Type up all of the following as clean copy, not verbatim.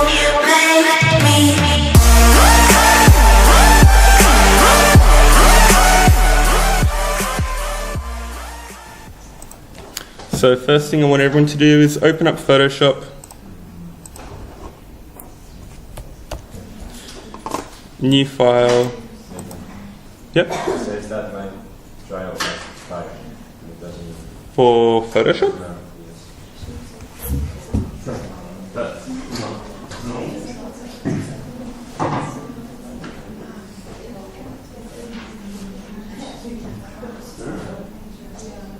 make me. So first thing I want everyone to do is open up Photoshop. New file. Yep. So is that my trial file? It doesn't. For Photoshop? No. That's not normal.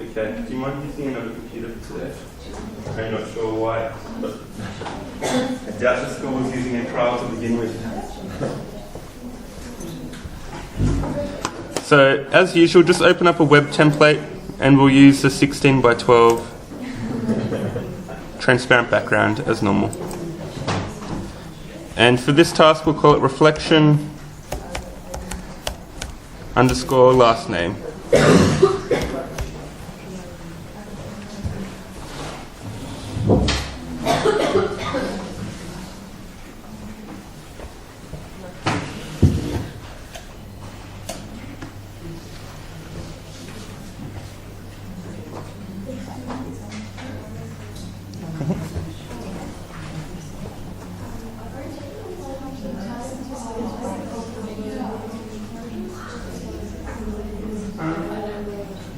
Okay, do you mind using another computer for today? I'm not sure why, but I doubt the school was using a trial to begin with. So, as usual, just open up a web template and we'll use the 16 by 12 transparent background as normal. And for this task, we'll call it reflection underscore last name.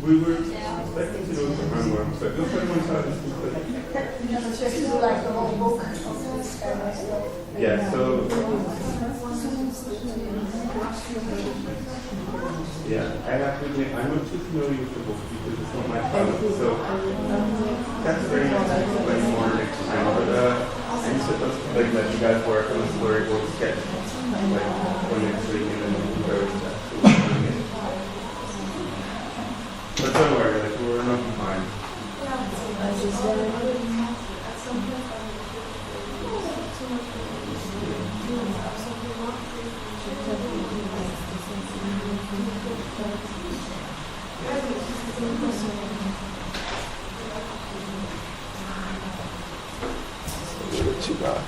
We were expecting to do it for homework, so it looks like one side is complete. Yeah, so... Yeah, I have to admit, I'm not too familiar with the book because it's not my product, so that's very much to explain more next time. But I'm supposed to let you guys work on a storyboard sketch like for next week and then we can go to actually doing it. But don't worry, like, we're not behind. Too dark.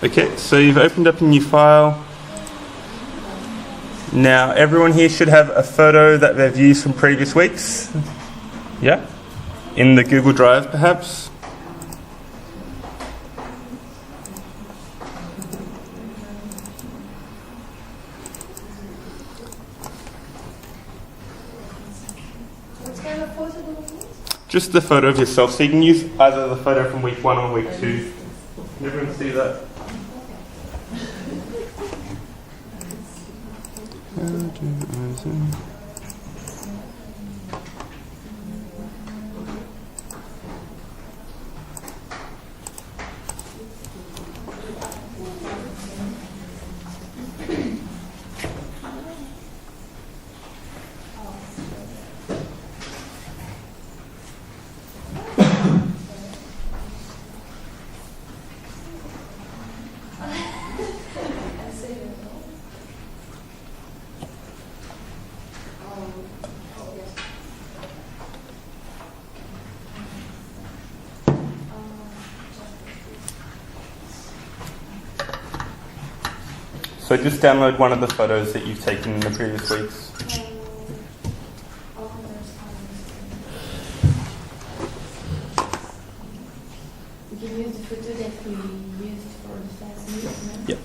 Okay, so you've opened up a new file. Now, everyone here should have a photo that they've used from previous weeks. Yeah? In the Google Drive, perhaps. What kind of photo do we use? Just the photo of yourself. So you can use either the photo from week 1 or week 2. Can everyone see that? So just download one of the photos that you've taken in the previous weeks. We can use the photo that we used for the first meeting. Yep.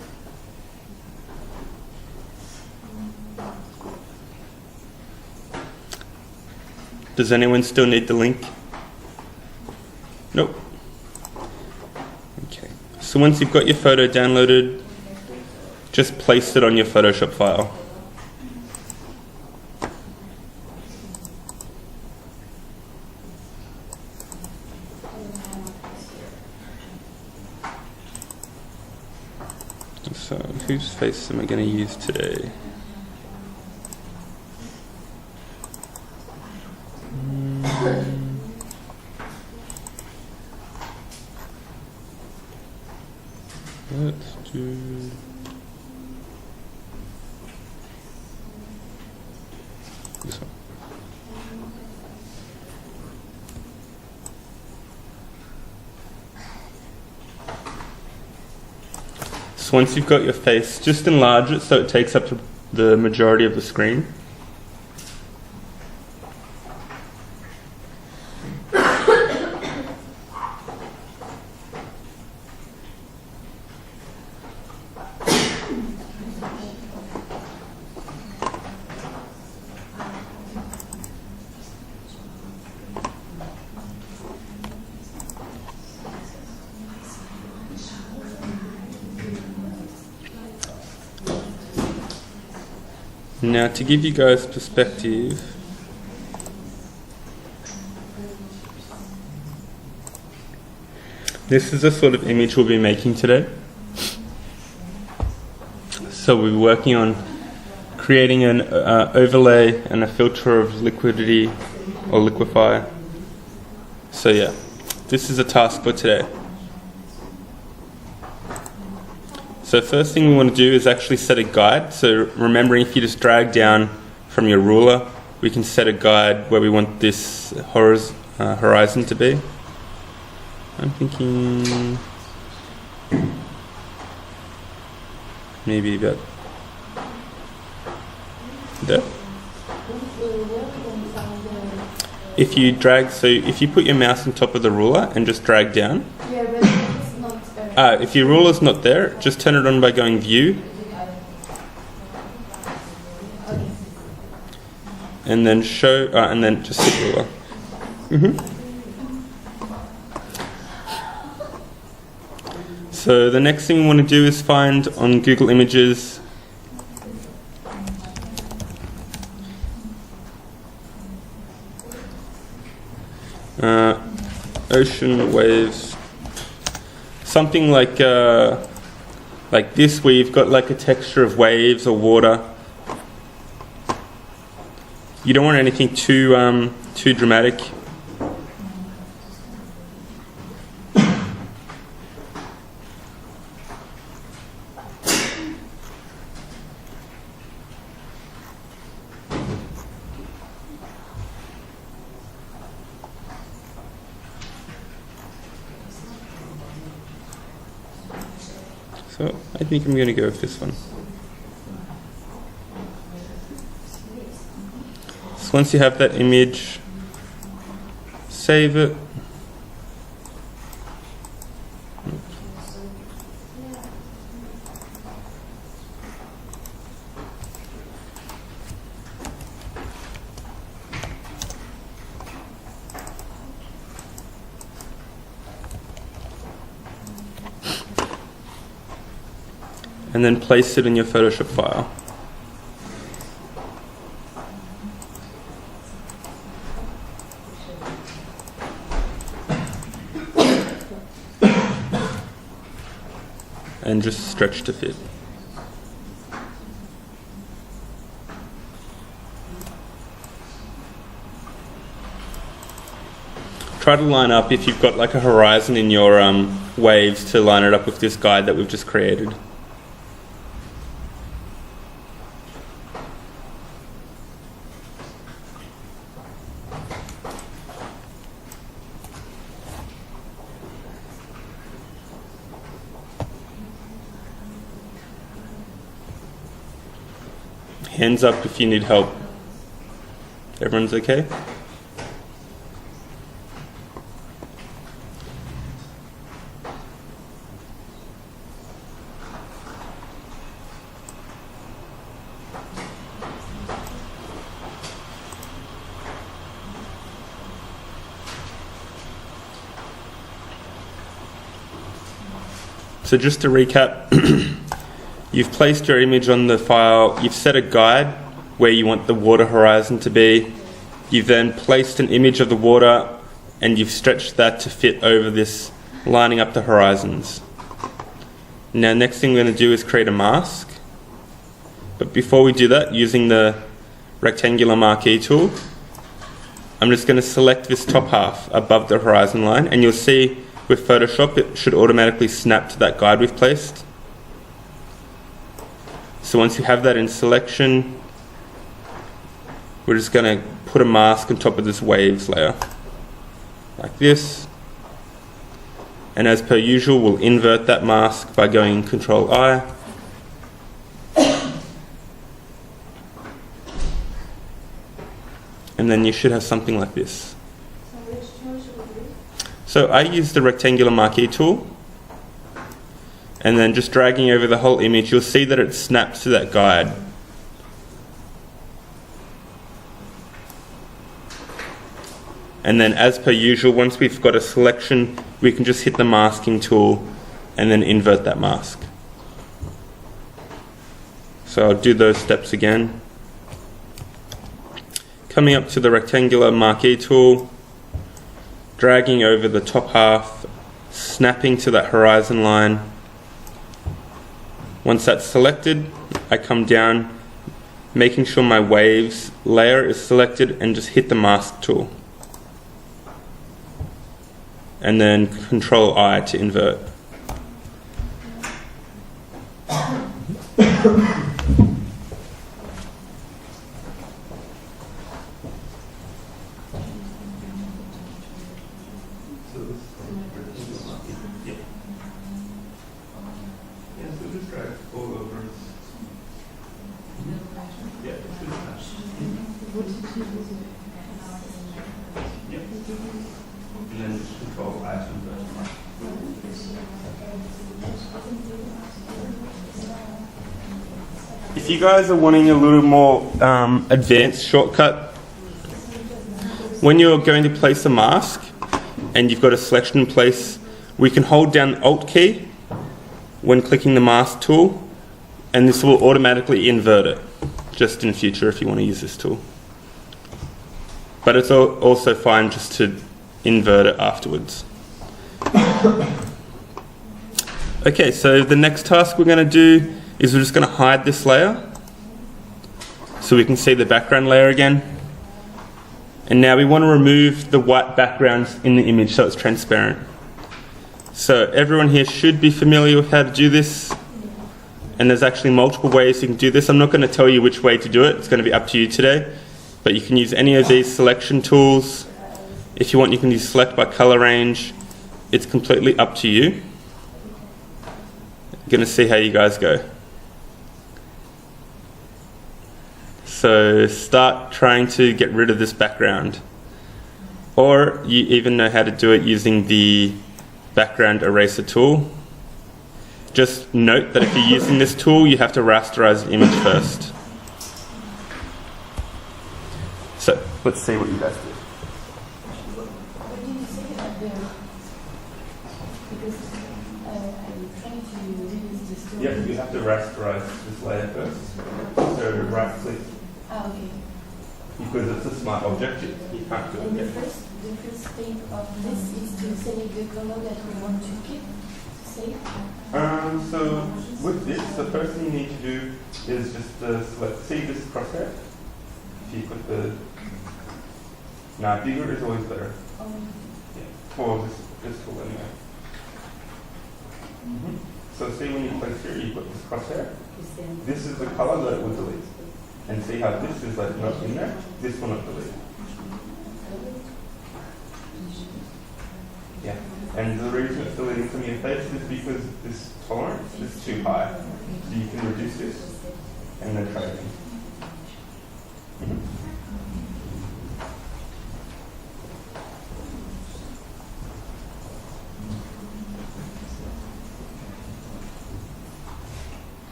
Does anyone still need the link? Nope. Okay. So once you've got your photo downloaded, just place it on your Photoshop file. So, whose face am I going to use today? Let's do... this one. So once you've got your face, just enlarge it so it takes up the majority of the screen. Now, to give you guys perspective, this is the sort of image we'll be making today. So we're working on creating an overlay and a filter of liquidity or liquify. So yeah, this is a task for today. So first thing we want to do is actually set a guide. So remembering, if you just drag down from your ruler, we can set a guide where we want this horizon to be. I'm thinking maybe about there. If you put your mouse on top of the ruler and just drag down. Yeah, but it's not If your ruler's not there, just turn it on by going View. And then show, and then just hit ruler. So the next thing we want to do is find on Google Images ocean waves, something like this, where you've got like a texture of waves or water. You don't want anything too dramatic. So I think I'm going to go with this one. So once you have that image, save it. And then place it in your Photoshop file. And just stretch to fit. Try to line up, if you've got like a horizon in your waves, to line it up with this guide that we've just created. Hands up if you need help. Everyone's okay? So just to recap, you've placed your image on the file, you've set a guide where you want the water horizon to be, you've then placed an image of the water and you've stretched that to fit over this, lining up the horizons. Now next thing we're going to do is create a mask. But before we do that, using the rectangular marquee tool, I'm just going to select this top half above the horizon line, and you'll see with Photoshop it should automatically snap to that guide we've placed. So once you have that in selection, we're just going to put a mask on top of this waves layer, like this. And as per usual, we'll invert that mask by going Control I. And then you should have something like this. So which tool should we use? So I use the rectangular marquee tool. And then just dragging over the whole image, you'll see that it snaps to that guide. And then as per usual, once we've got a selection, we can just hit the masking tool and then invert that mask. So I'll do those steps again. Coming up to the rectangular marquee tool, dragging over the top half, snapping to that horizon line. Once that's selected, I come down, making sure my waves layer is selected, and just hit the mask tool. And then Control I to invert. And then just Control I to invert. If you guys are wanting a little more advanced shortcut, when you're going to place a mask and you've got a selection in place, we can hold down the Alt key when clicking the mask tool, and this will automatically invert it, just in future if you want to use this tool. But it's also fine just to invert it afterwards. Okay, so the next task we're going to do is we're just going to hide this layer so we can see the background layer again. And now we want to remove the white backgrounds in the image so it's transparent. So everyone here should be familiar with how to do this, and there's actually multiple ways you can do this. I'm not going to tell you which way to do it, it's going to be up to you today, but you can use any of these selection tools. If you want, you can use select by color range. It's completely up to you. Going to see how you guys go. So start trying to get rid of this background, or you even know how to do it using the background eraser tool. Just note that if you're using this tool, you have to rasterize the image first. So let's see what you guys do. What did you say about the... Because I'm trying to use this tool. Yep, you have to rasterize this layer first. So right click, Okay. because it's a smart object, you can't do it And the yet. first step of this is to select the color that we want to keep, to save. So with this, the first thing you need to do is just select, see this crosshair? If you put the, bigger is always better. Yeah. Or this tool anyway. So see when you place here, you put this crosshair. This is the color that it will delete. And see how this is like not in there, this will not delete. Yeah. And the reason it's deleting from your face is because this tolerance is too high. So you can reduce this and then try again.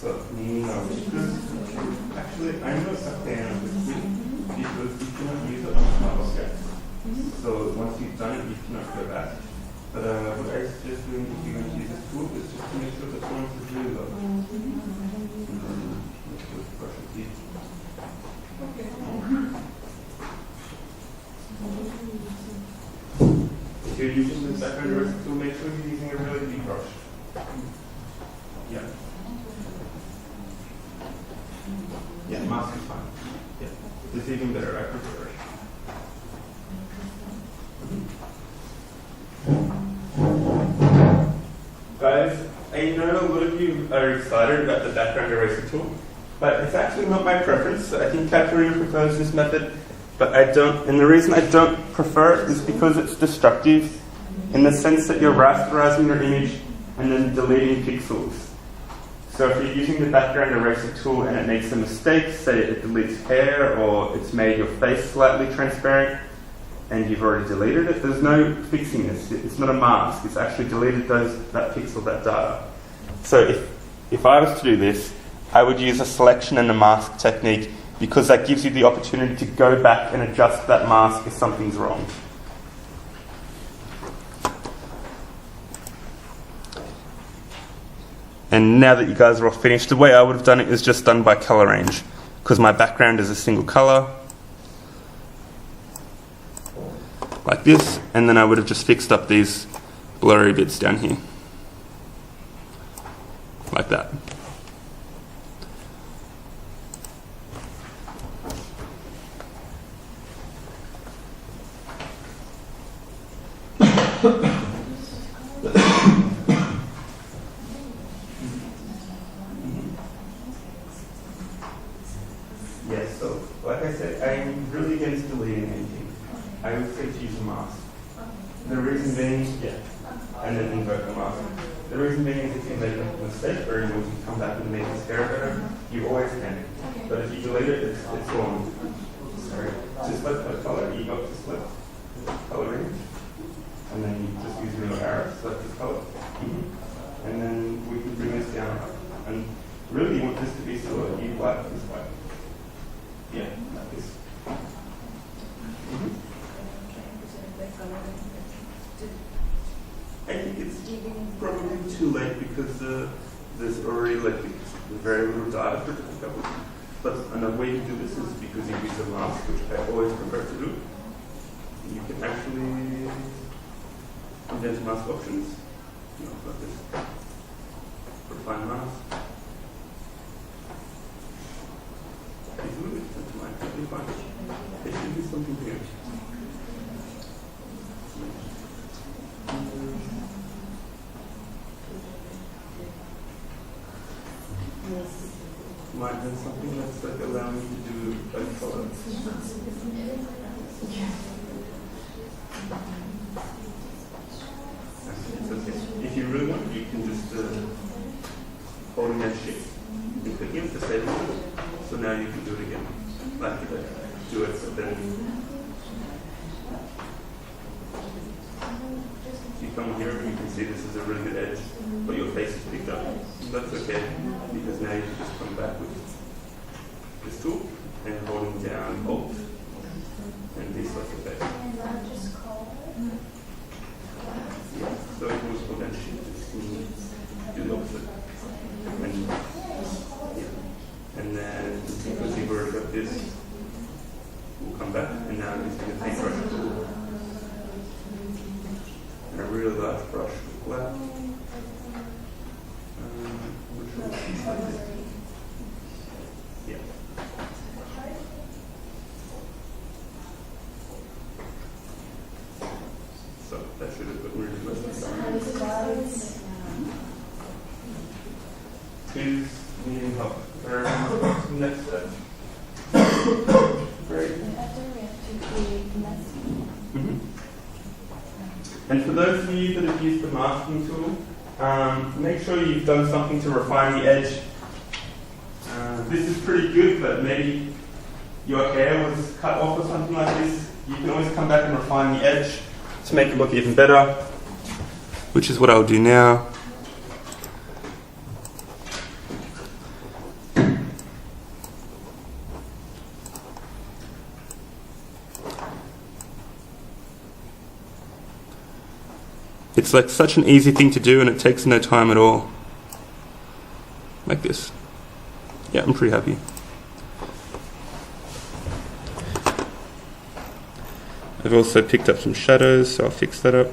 So, no, because actually I'm not a fan of this tool because you cannot use it on top of it. So once you've done it, you cannot go back. But what I suggest doing if you're going to use this tool is just to make sure the tolerance is really low. Just brush your teeth. If you're using the background eraser tool, make sure you're using a really deep brush. Yeah. Yeah, mask is fine. Yeah. This is even better, I prefer it. you are excited about the background eraser tool, but it's actually not my preference. I think Katerina prefers this method, but I don't, and the reason I don't prefer it is because it's destructive in the sense that you're rasterizing your image and then deleting pixels. So if you're using the background eraser tool and it makes a mistake, say it deletes hair or it's made your face slightly transparent and you've already deleted it, there's no fixing this. It's not a mask. It's actually deleted that pixel, that data. So if I was to do this, I would use a selection and a mask technique because that gives you the opportunity to go back and adjust that mask if something's wrong. And now that you guys are all finished, the way I would have done it is just done by color range, because my background is a single color, like this, and then I would have just fixed up these blurry bits down here, like that. Yes, so like I said, I'm really against deleting anything. I would say to use a mask. The reason being, and then invert the mask. The reason being is if you make a mistake or you want to come back and make it scare better, you always can. But if you delete it, it's gone. Sorry. To split the color, you got to split color range. And then you just use real arrows, select this color. And then we can bring this down. And really you want this to be so you black this way. Yeah, like this. I think it's probably too late because there's already very little data for it to pick up with. But another way to do this is because you use a mask, which I always prefer to do. You can actually indent mask options. Like this. Refine mask. It's a little bit totally fine. It should be something here. Might be something that's like allowing you to do like color. It's okay. If you really want, you can just hold that shift. You can click it to save it. So now you can do it again. Like do it so then you come here and you can see this is a really good edge, but your face is picked up. That's okay, because now you can just come back with this tool and holding down Alt and deselect the face. Yeah, so it was for that shift to do the opposite. And then because you've already got this, we'll come back and now I'm using a paintbrush tool. And a really large brush with black. Which will be like this. Yeah. So that should have put really less. Who's needing help? Next step. Great. And for those of you that have used the masking tool, make sure you've done something to refine the edge. This is pretty good, but maybe your hair was cut off or something like this. You can always come back and refine the edge to make it look even better, which is what I'll do now. It's like such an easy thing to do and it takes no time at all. Like this. Yeah, I'm pretty happy. I've also picked up some shadows, so I'll fix that up.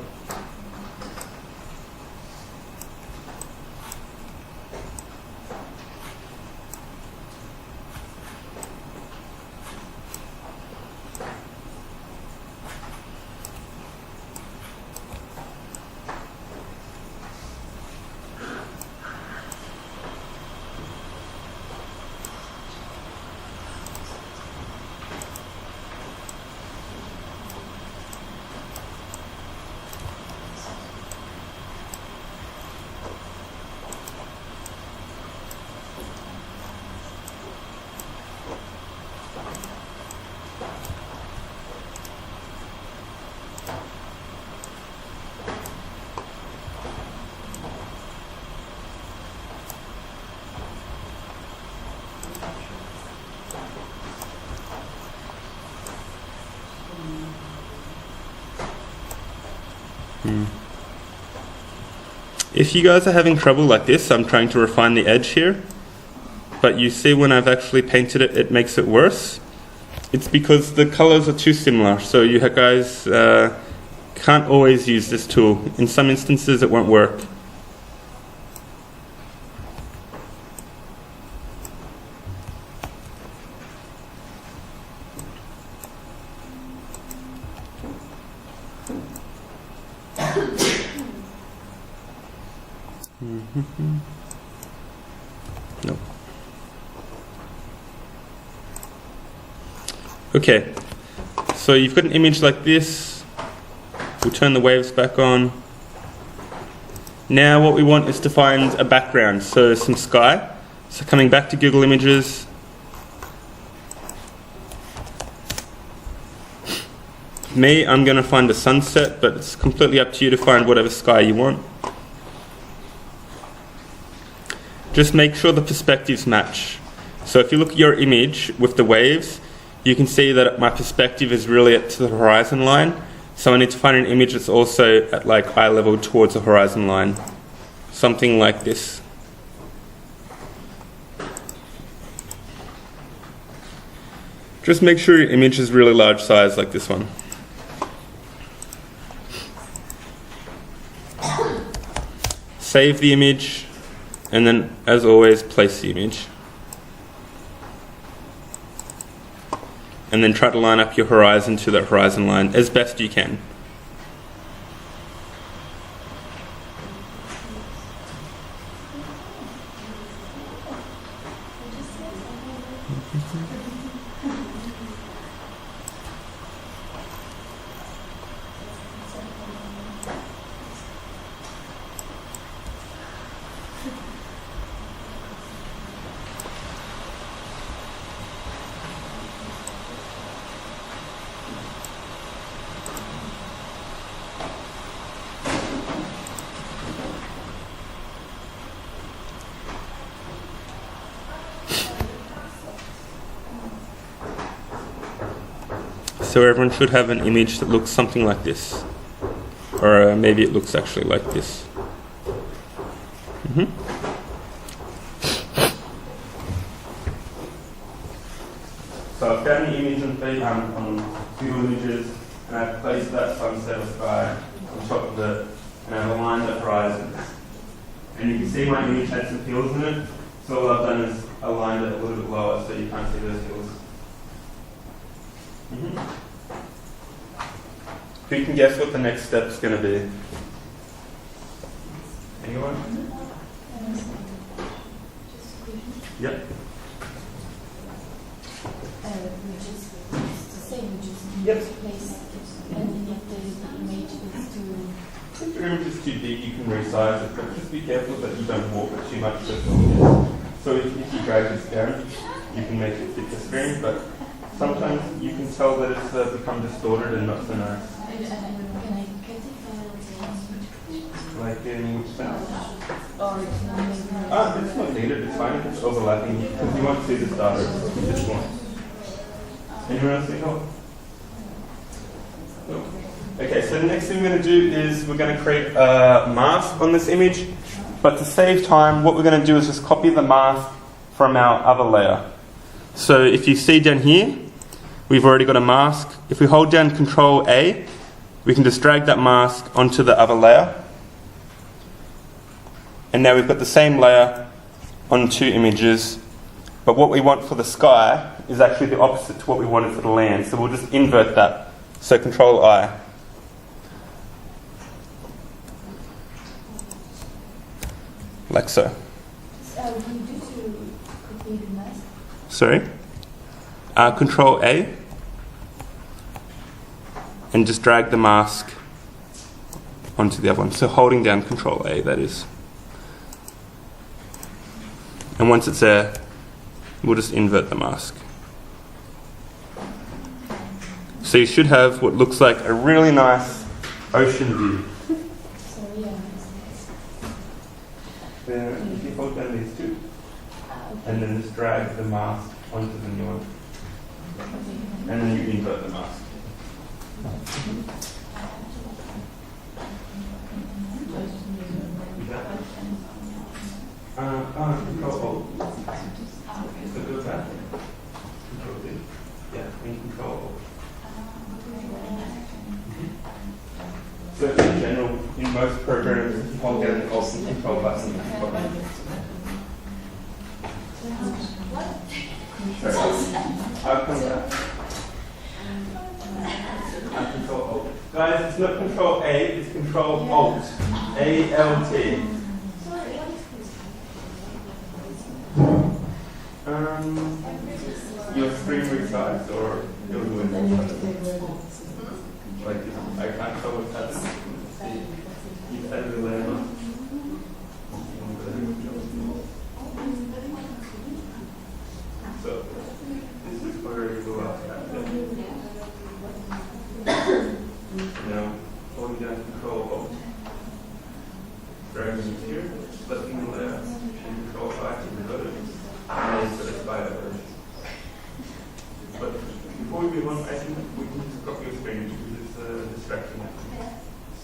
If you guys are having trouble like this, I'm trying to refine the edge here, but you see when I've actually painted it, it makes it worse. It's because the colors are too similar, so you guys can't always use this tool. In some instances it won't work. No. Okay, so you've got an image like this. We'll turn the waves back on. Now what we want is to find a background, so some sky. So coming back to Google Images, me, I'm going to find a sunset, but it's completely up to you to find whatever sky you want. Just make sure the perspectives match. So if you look at your image with the waves, you can see that my perspective is really at the horizon line. So I need to find an image that's also at like eye level towards the horizon line. Something like this. Just make sure your image is really large size like this one. Save the image, and then as always place the image. And then try to line up your horizon to that horizon line as best you can. So everyone should have an image that looks something like this. Or maybe it looks actually like this. So I've found the image on Google Images, and I've placed that sunset or sky on top of it, and I've aligned the horizons. And you can see my image had some hills in it, so all I've done is aligned it a little bit lower so you can't see those hills. Who can guess what the next step's going to be? Anyone? Yep. Yep. If your image is too big, you can resize it, but just be careful that you don't warp it too much. So if you drag this down, you can make it fit the screen, but sometimes you can tell that it's become distorted and not so nice. Like in which sense? It's not needed, it's fine if it's overlapping, because you won't see this data at this point. Anyone else need help? No. Okay, so the next thing we're going to do is we're going to create a mask on this image, but to save time, what we're going to do is just copy the mask from our other layer. So if you see down here, we've already got a mask. If we hold down Control A, we can just drag that mask onto the other layer. And now we've got the same layer on two images, but what we want for the sky is actually the opposite to what we wanted for the land. So we'll just invert that. So Control I. Like so. What do you do to copy the mask? Sorry? Control A. And just drag the mask onto the other one. So holding down Control A, that is. And once it's there, we'll just invert the mask. So you should have what looks like a really nice ocean view. So yeah. Then if you hold down these two, and then just drag the mask onto the new one. And then you invert the mask. Is that hold down the Alt and Control button. I'll come back. Control Alt. Guys, it's not Control A, it's Control Alt. A-L-T. Your screen resize or your window? Like, I can't tell what's happening. You've added a layer mask. So, this is where you go out. Now, holding down Control Alt. Dragging it here, selecting the layer, and Control 5 to reload it, and then select by version. But before we move on, I think we can just crop your screen because it's a distraction.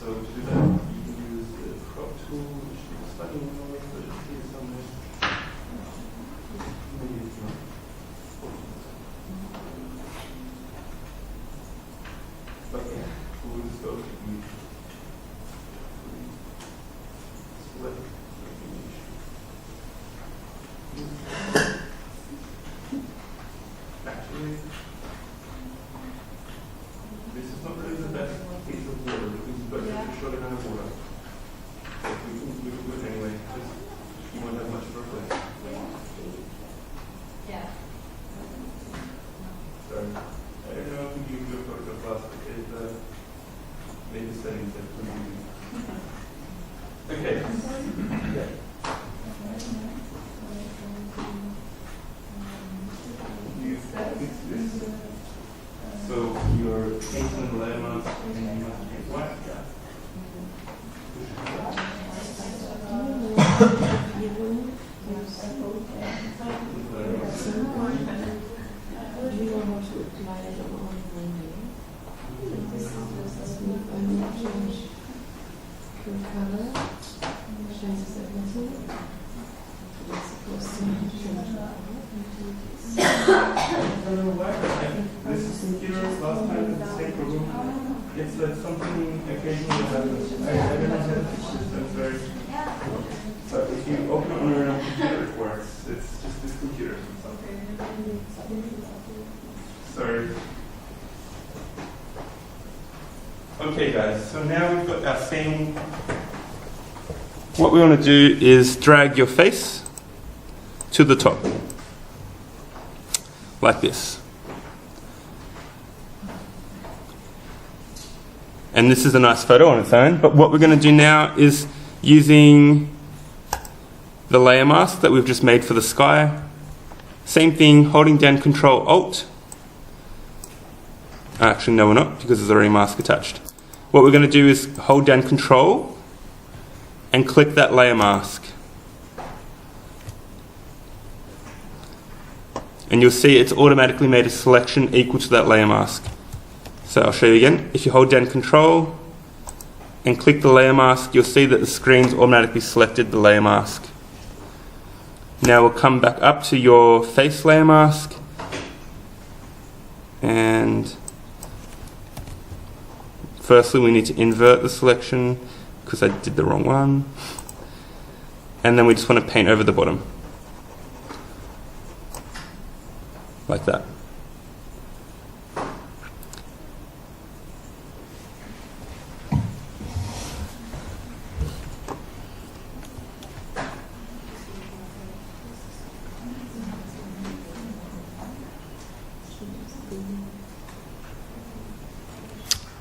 So to do that, you can use the crop tool, which is slightly more noise, but it's here somewhere. Maybe it's not. Okay, we'll just go to the select image. Actually, this is not really the best piece of water because you've got such a short amount of water. So we can do it anyway, because you won't have much of a place. Yeah. So, I don't know if you use your photograph last because maybe settings are confusing. Okay. Yeah. So you're painting the layer mask and you must paint white. Last time with the same problem, it's that something occasionally happens. I don't know how to fix this, that's very... So if you open it on your own computer, it works. It's just this computer. Sorry. Okay guys, so now we've got our scene. What we want to do is drag your face to the top. Like this. And this is a nice photo on its own, but what we're going to do now is using the layer mask that we've just made for the sky. Same thing, holding down Control Alt. Actually, no, we're not, because there's already a mask attached. What we're going to do is hold down Control and click that layer mask. And you'll see it's automatically made a selection equal to that layer mask. So I'll show you again. If you hold down Control and click the layer mask, you'll see that the screen's automatically selected the layer mask. Now we'll come back up to your face layer mask, and firstly we need to invert the selection because I did the wrong one, and then we just want to paint over the bottom like that.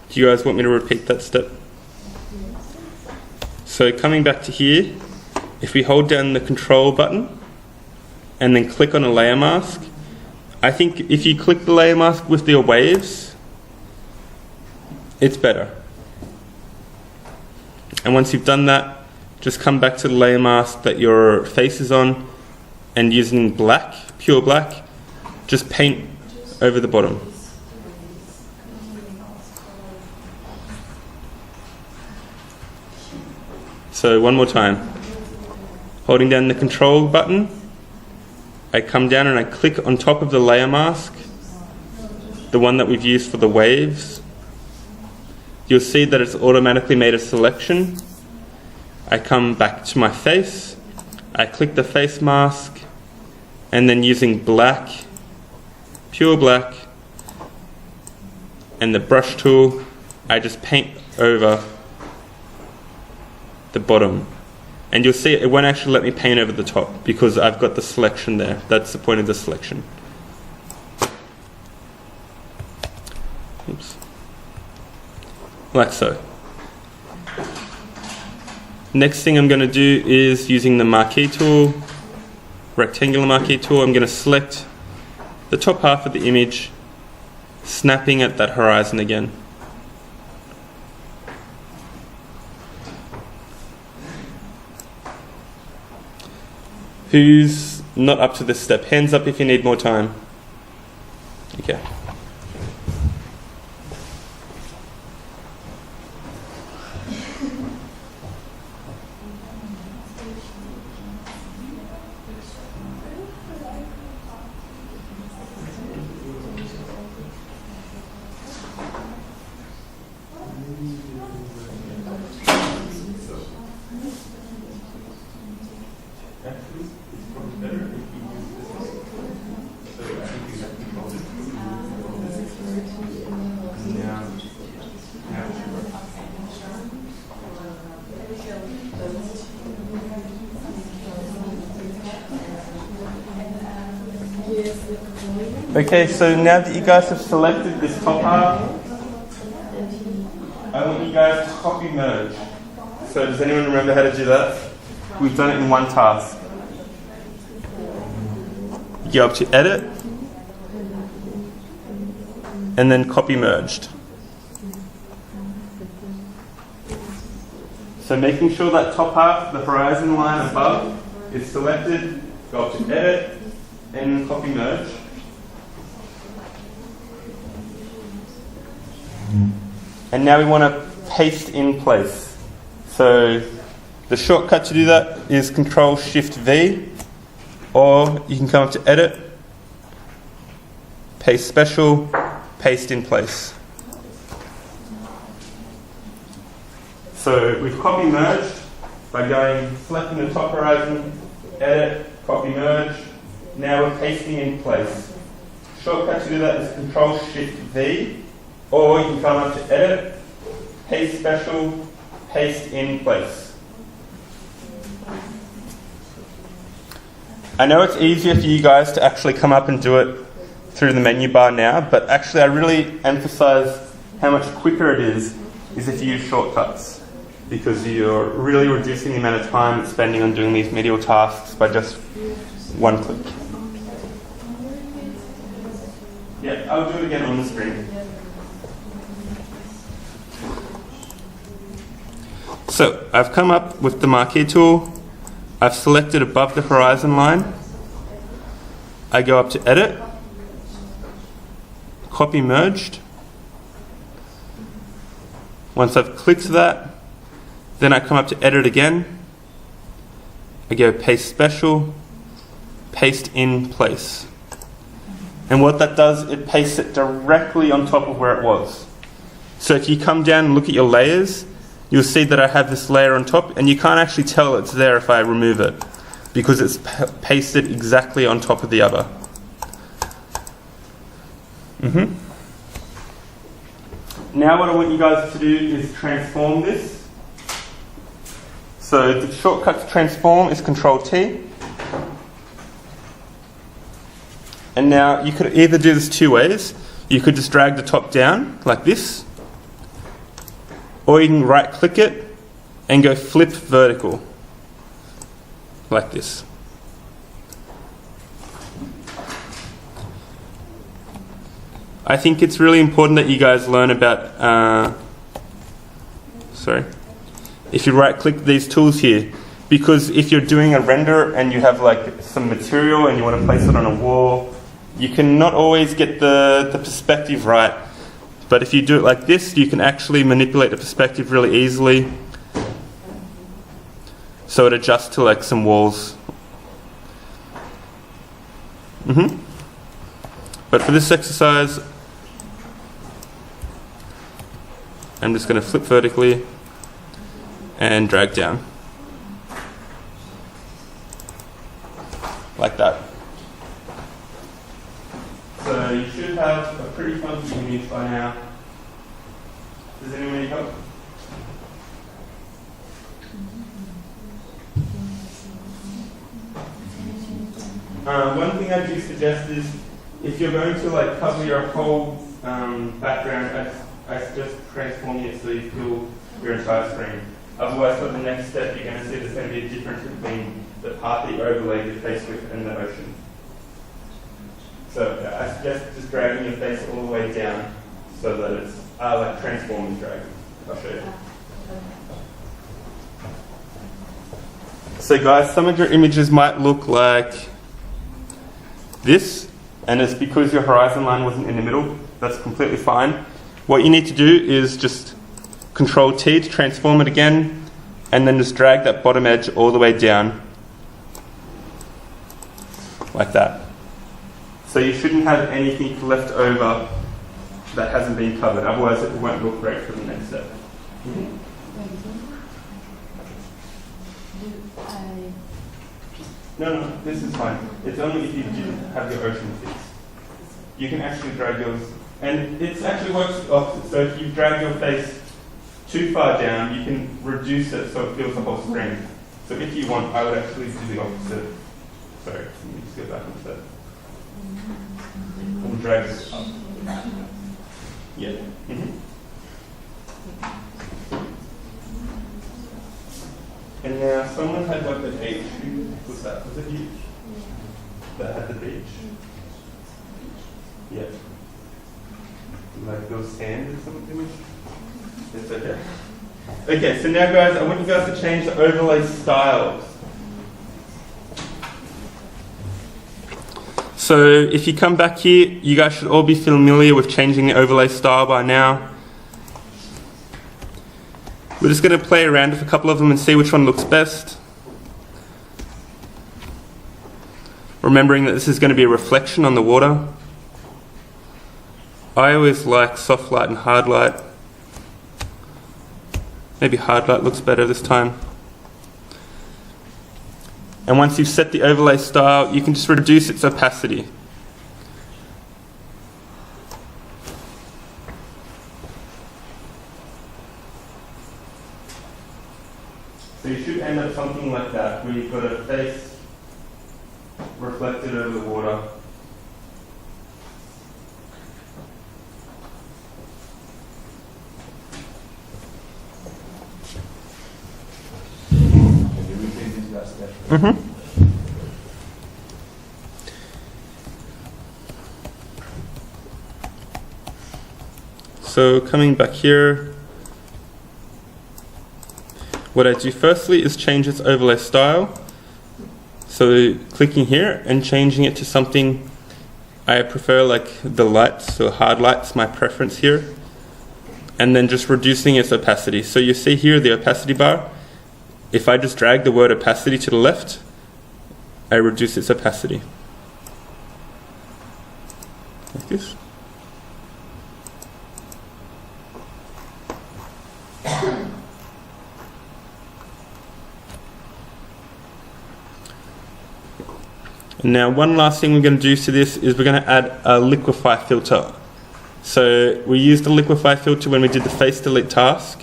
Do you guys want me to repeat that step? So coming back to here, if we hold down the Control button and then click on a layer mask, I think if you click the layer mask with your waves, it's better. And once you've done that, just come back to the layer mask that your face is on, and using black, pure black, just paint over the bottom. So one more time, holding down the Control button, I come down and I click on top of the layer mask, the one that we've used for the waves. You'll see that it's automatically made a selection. I come back to my face, I click the face mask, and then using black, pure black, and the brush tool, I just paint over the bottom. And you'll see it won't actually let me paint over the top because I've got the selection there. That's the point of the selection. Oops. Like so. Next thing I'm going to do is using the marquee tool, rectangular marquee tool, I'm going to select the top half of the image, snapping at that horizon again. Who's not up to this step? Hands up if you need more time. Okay. Okay, so now that you guys have selected this top half, I want you guys to copy merge. So does anyone remember how to do that? We've done it in one task. You go up to edit, and then copy merged. So making sure that top half, the horizon line above, is selected, go up to edit, and copy merge. And now we want to paste in place. So the shortcut to do that is Control-Shift-V, or you can come up to Edit, Paste Special, Paste in Place. So we've copy merged by selecting the top horizon, Edit, Copy Merge. Now we're pasting in place. Shortcut to do that is Control-Shift-V, or you can come up to Edit, Paste Special, Paste in Place. I know it's easier for you guys to actually come up and do it through the menu bar now, but actually I really emphasize how much quicker it is if you use shortcuts, because you're really reducing the amount of time it's spending on doing these medial tasks by just one click. Yeah, I'll do it again on the screen. So I've come up with the marquee tool. I've selected above the horizon line. I go up to Edit, Copy Merged. Once I've clicked that, then I come up to Edit again. I go Paste Special, Paste in Place. And what that does, it pastes it directly on top of where it was. So if you come down and look at your layers, you'll see that I have this layer on top, and you can't actually tell it's there if I remove it, because it's pasted exactly on top of the other. Now what I want you guys to do is transform this. So the shortcut to transform is Control-T. And now you could either do this two ways. You could just drag the top down like this, or you can right click it and go flip vertical like this. I think it's really important that you guys learn about if you right click these tools here, because if you're doing a render and you have like some material and you want to place it on a wall, you can not always get the perspective right. But if you do it like this, you can actually manipulate the perspective really easily, so it adjusts to like some walls. But for this exercise, I'm just going to flip vertically and drag down. like that. So you should have a pretty funky image by now. Does anyone need help? One thing I do suggest is if you're going to like cover your whole background, I suggest transforming it so you fill your entire screen. Otherwise, for the next step, you're going to see there's going to be a difference between the part that you overlaid your face with and the ocean. So I suggest just dragging your face all the way down so that it's like transforming dragging. I'll show you. So guys, some of your images might look like this, and it's because your horizon line wasn't in the middle. That's completely fine. What you need to do is just Control T to transform it again, and then just drag that bottom edge all the way down, like that. So you shouldn't have anything left over that hasn't been covered, otherwise it won't look great for the next step. No, this is fine. It's only if you didn't have your ocean fixed. You can actually drag yours, and it actually works the opposite. So if you drag your face too far down, you can reduce it so it fills the whole screen. So if you want, I would actually do the opposite. Sorry, let me just go back into that. And drag this up. Yeah. And now someone had like the H. Who was that? Was it you? That had the beach? Yeah. Like those sand or something? It's okay. Okay, so now guys, I want you guys to change the overlay styles. So if you come back here, you guys should all be familiar with changing the overlay style by now. We're just going to play around with a couple of them and see which one looks best. Remembering that this is going to be a reflection on the water. I always like soft light and hard light. Maybe hard light looks better this time. And once you've set the overlay style, you can just reduce its opacity. So you should end up something like that, where you've got a face reflected over the water. So coming back here, what I do firstly is change its overlay style. So clicking here and changing it to something I prefer, like the lights, so hard lights, my preference here. And then just reducing its opacity. So you see here the opacity bar. If I just drag the word opacity to the left, I reduce its opacity. Like this. Now one last thing we're going to do to this is we're going to add a Liquify filter. So we used the Liquify filter when we did the face delete task.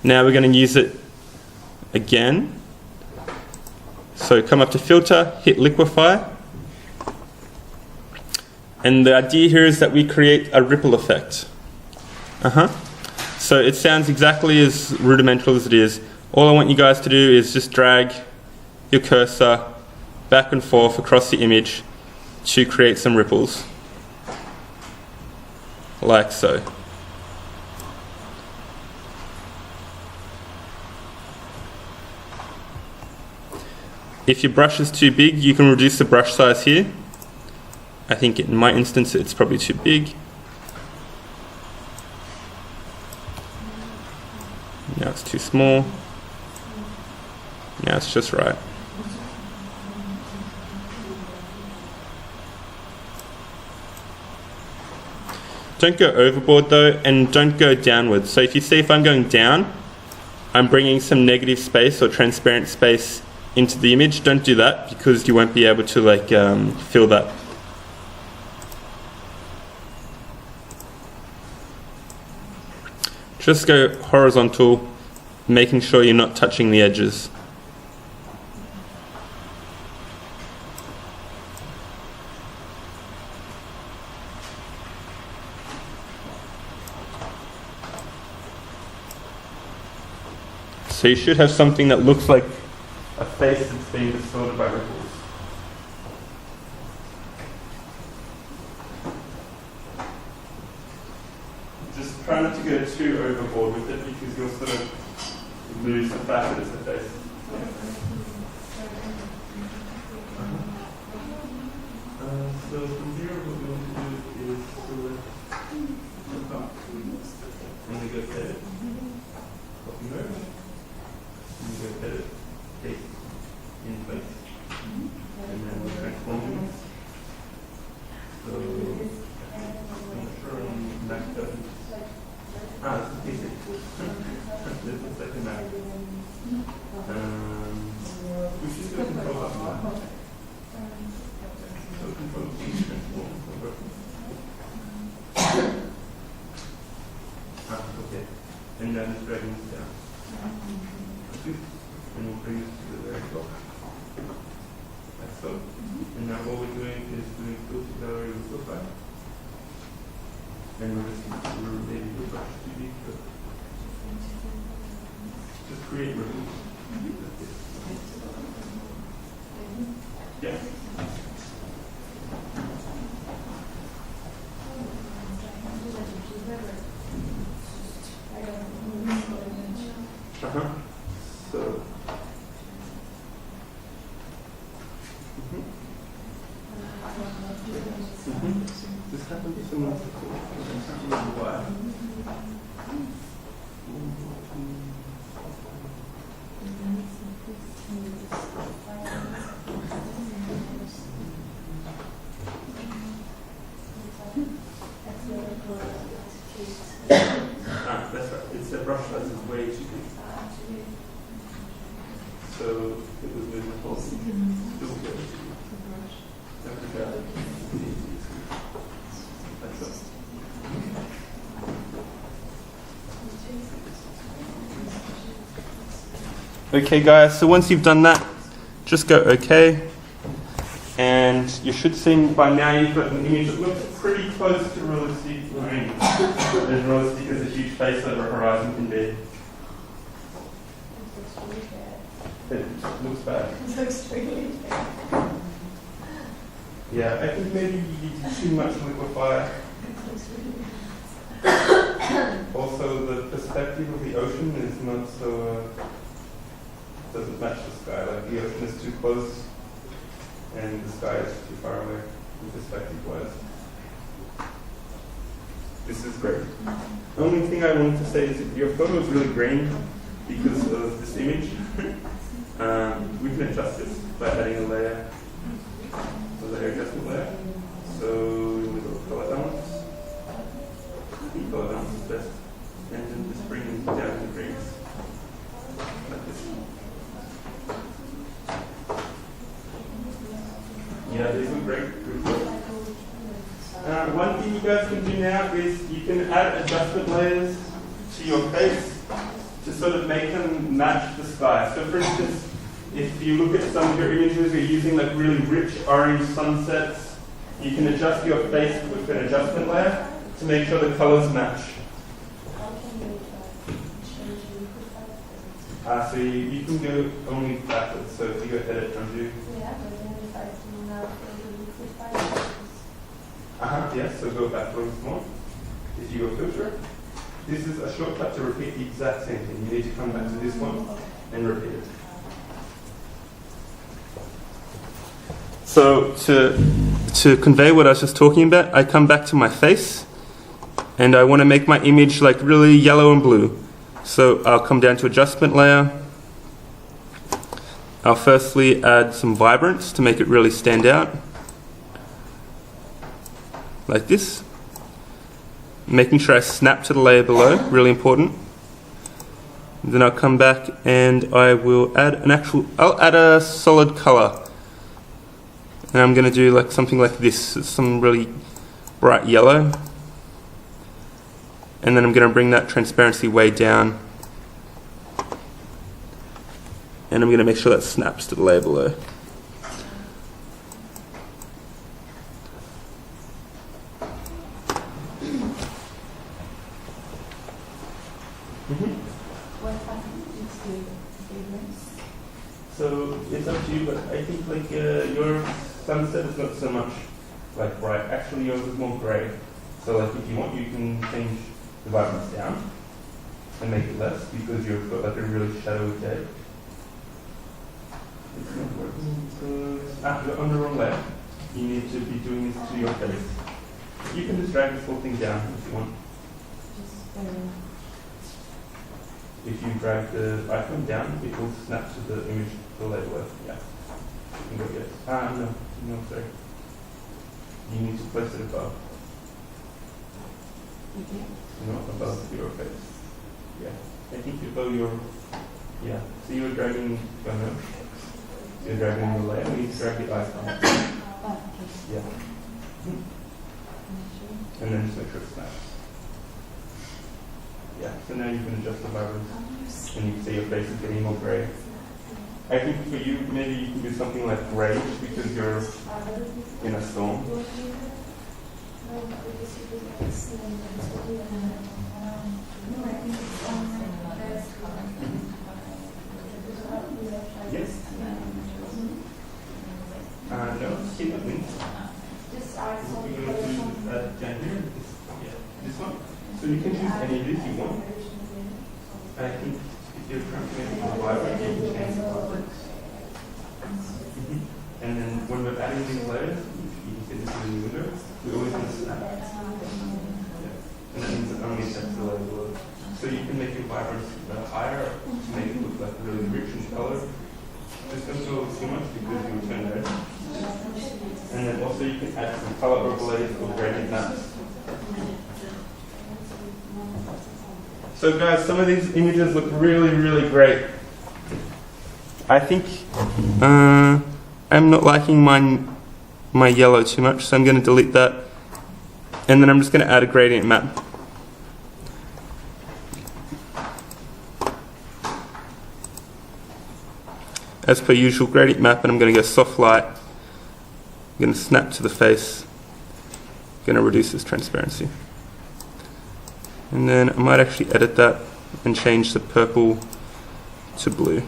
Now we're going to use it again. So come up to filter, hit Liquify. And the idea here is that we create a ripple effect. So it sounds exactly as rudimental as it is. All I want you guys to do is just drag your cursor back and forth across the image to create some ripples. Like so. If your brush is too big, you can reduce the brush size here. I think in my instance it's probably too big. Now it's too small. Now it's just right. Don't go overboard though, and don't go downwards. So if you see if I'm going down, I'm bringing some negative space or transparent space into the image. Don't do that because you won't be able to like fill that. Just go horizontal, making sure you're not touching the edges. So you should have something that looks like a face that's being distorted by ripples. Just try not to go too overboard with it because you'll sort of lose the facet of the face. So from here what we want to do is select the top and we go edit, copy merge, and we go edit, paste, in place, and then we'll transform it. So I'm not sure on Mac doesn't. This is easy. This is like a Mac. We should do a control up now. So control C, transform, over. Okay. And then it's dragging this down. And we'll bring this to the very top. Like so. And now what we're doing is doing filter gallery with Liquify. And we're just maybe the brush too deep, but just create ripples. Yeah. So. This happened to someone before. I can't remember why. That's right. It's the brush size is way too big. So it was moving forward. Still good. Okay guys, so once you've done that, just go OK. And you should see by now you've got an image that looks pretty close to realistic. I mean, as realistic as a huge face over a horizon can be. It looks bad. It looks really bad. Yeah, I think maybe you use too much Liquify. Also, the perspective of the ocean is not so, doesn't match the sky. Like the ocean is too close and the sky is too far away, perspective-wise. This is great. The only thing I wanted to say is that your photo is really green because of this image. We can adjust this by adding a layer, a layer adjustment layer. So we go color balance. Color balance is best. And then just bring down the greens. Like this. Yeah, these look great. One thing you guys can do now is you can add adjustment layers to your face to sort of make them match the sky. So for instance, if you look at some of your images, you're using like really rich orange sunsets, you can adjust your face with an adjustment layer to make sure the colors match. So you can go only backwards. So if you go edit, undo. Yeah, but then if I do now Liquify. Yes, so go backwards more. If you go filter, this is a shortcut to repeat the exact same thing. You need to come back to this one and repeat it. So to convey what I was just talking about, I come back to my face and I want to make my image like really yellow and blue. So I'll come down to adjustment layer. I'll firstly add some vibrance to make it really stand out. Like this. Making sure I snap to the layer below, really important. Then I'll come back and I will add I'll add a solid color. And I'm going to do like something like this, some really bright yellow. And then I'm going to bring that transparency way down. And I'm going to make sure that snaps to the layer below. What is the difference? So it's up to you, but I think like your sunset is not so much like bright. Actually, yours is more grey. So like if you want, you can change the vibrance down and make it less because you've got like a really shadowy day. It's not working because you're on the wrong layer. You need to be doing this to your face. You can just drag this whole thing down if you want. If you drag the icon down, it will snap to the image the layer. Yeah. You can go yes. No, sorry. You need to place it above. Not above your face. Yeah. I think above your, yeah. So you're dragging, you're dragging the layer, we need to drag the icon. Yeah. And then just make sure it snaps. Yeah, so now you can adjust the vibrance and you can see your face is getting more grey. I think for you, maybe you can do something like grey because you're in a storm. Yes? No, keep it in. We're going to do January. Yeah, this one. So you can choose any of these you want. I think if you're trying to make it more vibrant, you can change the color. And then when we're adding these layers, you can see this in the window, we always want to snap. Yeah. And that means it only sets the layer below. So you can make your vibrance higher to make it look like really rich in color. Just don't go too much because you will turn red. And then also you can add some color overlays or gradient maps. So guys, some of these images look really, really great. I think I'm not liking my yellow too much, so I'm going to delete that. And then I'm just going to add a gradient map. As per usual, gradient map, and I'm going to go soft light. I'm going to snap to the face. I'm going to reduce this transparency. And then I might actually edit that and change the purple to blue.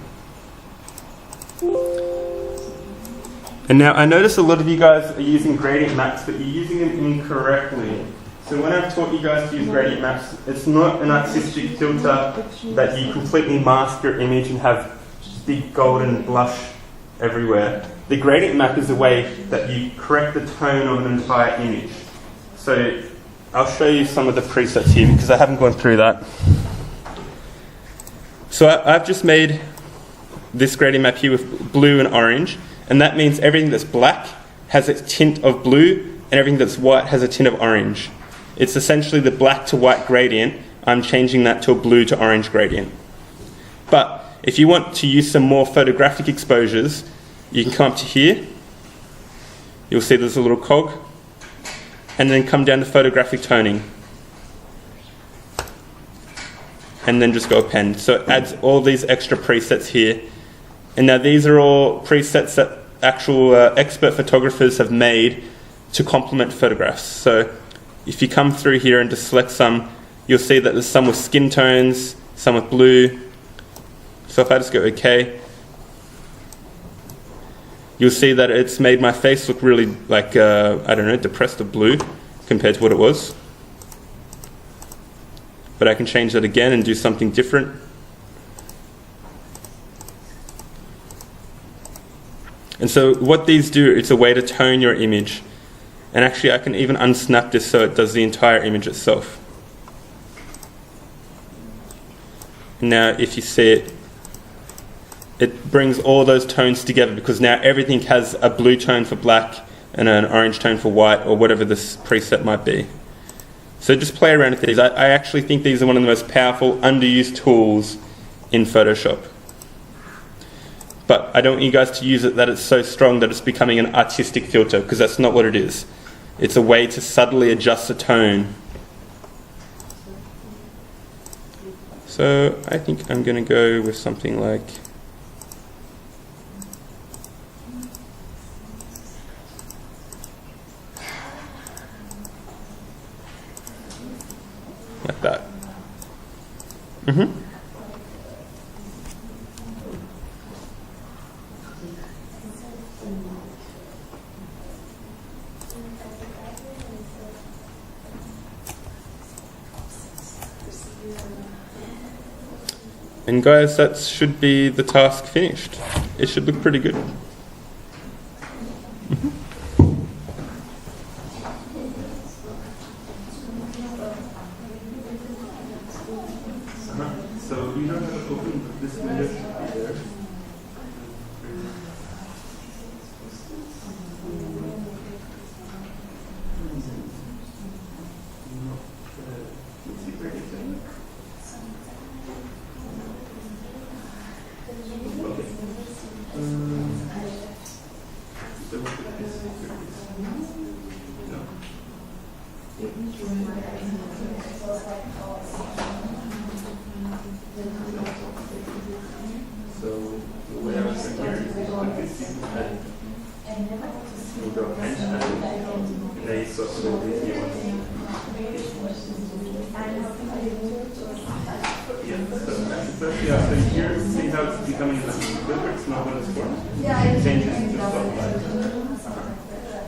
And now I notice a lot of you guys are using gradient maps, but you're using them incorrectly. So when I've taught you guys to use gradient maps, it's not an artistic filter that you completely mask your image and have big golden blush everywhere. The gradient map is a way that you correct the tone of an entire image. So I'll show you some of the presets here because I haven't gone through that. So I've just made this gradient map here with blue and orange, and that means everything that's black has a tint of blue and everything that's white has a tint of orange. It's essentially the black to white gradient. I'm changing that to a blue to orange gradient. But if you want to use some more photographic exposures, you can come up to here. You'll see there's a little cog. And then come down to photographic toning. And then just go append. So it adds all these extra presets here. And now these are all presets that actual expert photographers have made to complement photographs. So if you come through here and just select some, you'll see that there's some with skin tones, some with blue. So if I just go OK, you'll see that it's made my face look really like, I don't know, depressed or blue compared to what it was. But I can change that again and do something different. And so what these do, it's a way to tone your image. And actually I can even unsnap this so it does the entire image itself. And now if you see it, it brings all those tones together because now everything has a blue tone for black and an orange tone for white or whatever this preset might be. So just play around with these. I actually think these are one of the most powerful, underused tools in Photoshop. But I don't want you guys to use it that it's so strong that it's becoming an artistic filter, because that's not what it is. It's a way to subtly adjust the tone. So I think I'm going to go with something like that. And guys, that should be the task finished. It should look pretty good. So we don't have to open this window there.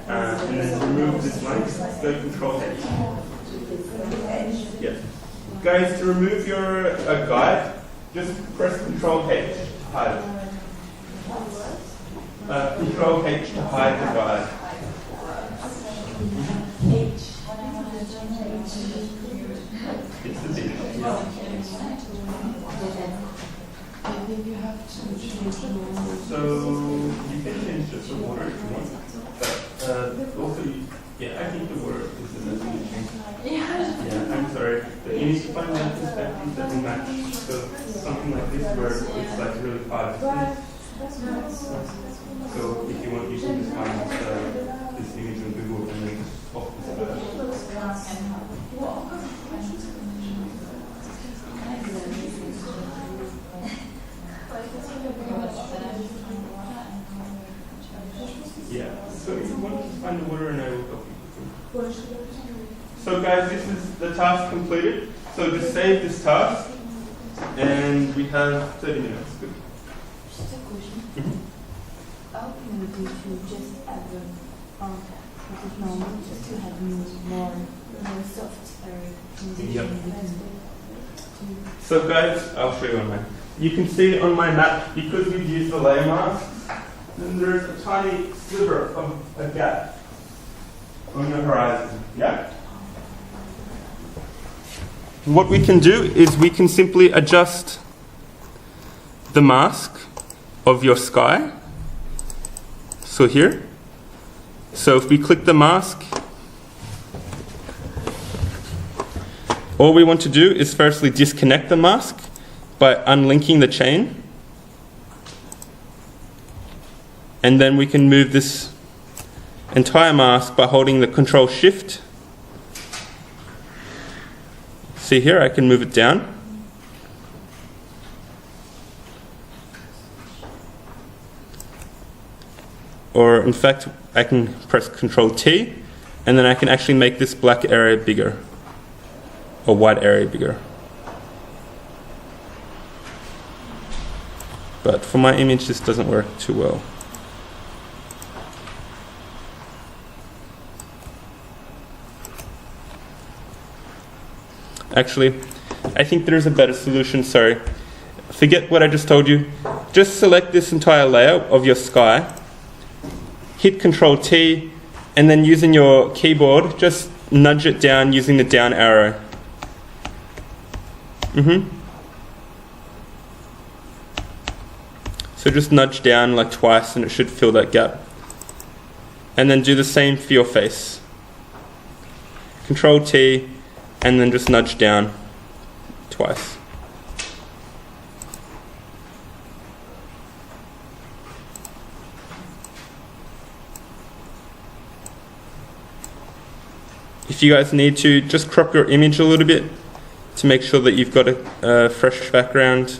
And then remove this line, go Control H. Yeah. Guys, to remove your guide, just press Control H to hide it. Control H to hide the guide. It's the D. So you can change just the water if you want. But also, I think the water is the best thing to change. Yeah, I'm sorry. But you need to find that perspective that will match. So something like this where it's like really hard to see. So if you want, you can just find this image on Google and then just swap this first. Yeah, so if you want to find the water and I will help you. So guys, this is the task completed. So just save this task and we have 30 minutes. Good. Just a question. How can we do to just add the because normally just to have more soft So guys, I'll show you on mine. You can see on my map, because we've used the layer mask, then there's a tiny sliver of a gap on the horizon. Yeah? What we can do is we can simply adjust the mask of your sky. So here. So if we click the mask, all we want to do is firstly disconnect the mask by unlinking the chain. And then we can move this entire mask by holding the Control Shift. See here, I can move it down. Or in fact, I can press Control T, and then I can actually make this black area bigger, or white area bigger. But for my image, this doesn't work too well. Actually, I think there's a better solution, sorry. Forget what I just told you. Just select this entire layer of your sky, hit Control T, and then using your keyboard, just nudge it down using the down arrow. So just nudge down like twice and it should fill that gap. And then do the same for your face. Control T, and then just nudge down twice. if you guys need to, just crop your image a little bit to make sure that you've got a fresh background.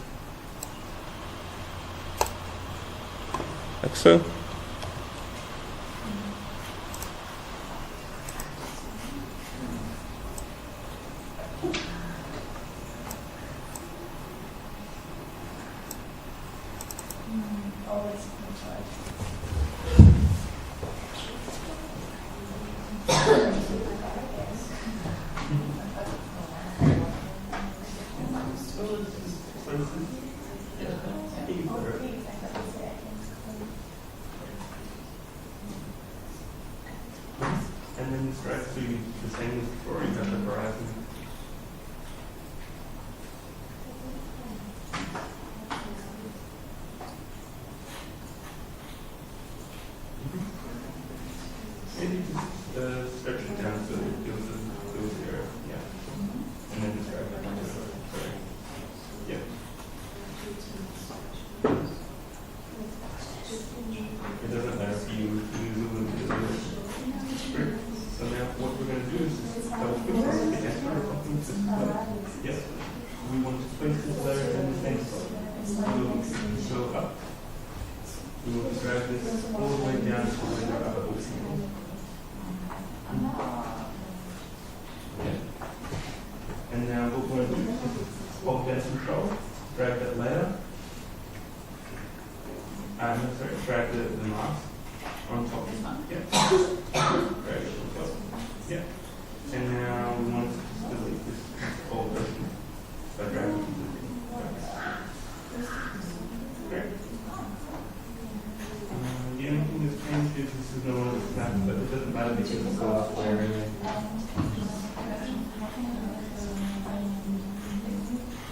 Like so. And then straight to the same as before, you got the horizon. Maybe just stretch it down so it feels here, yeah. And then just drag it down to it. Sorry. Yeah. It doesn't matter if you zoom into this. So now what we're going to do is double click on the extra. Yes. We want to place this layer in the same spot. We'll go up. We will drag this all the way down to where the other hooks go. Yeah. And now what we're going to do is hold down control, drag that layer. Drag the mask on top. Yeah. Drag it on top. Yeah. And now we want to just delete this old version by dragging it. Great. The only thing that's changed is this is no longer snapped, but it doesn't matter because it's the last layer anyway.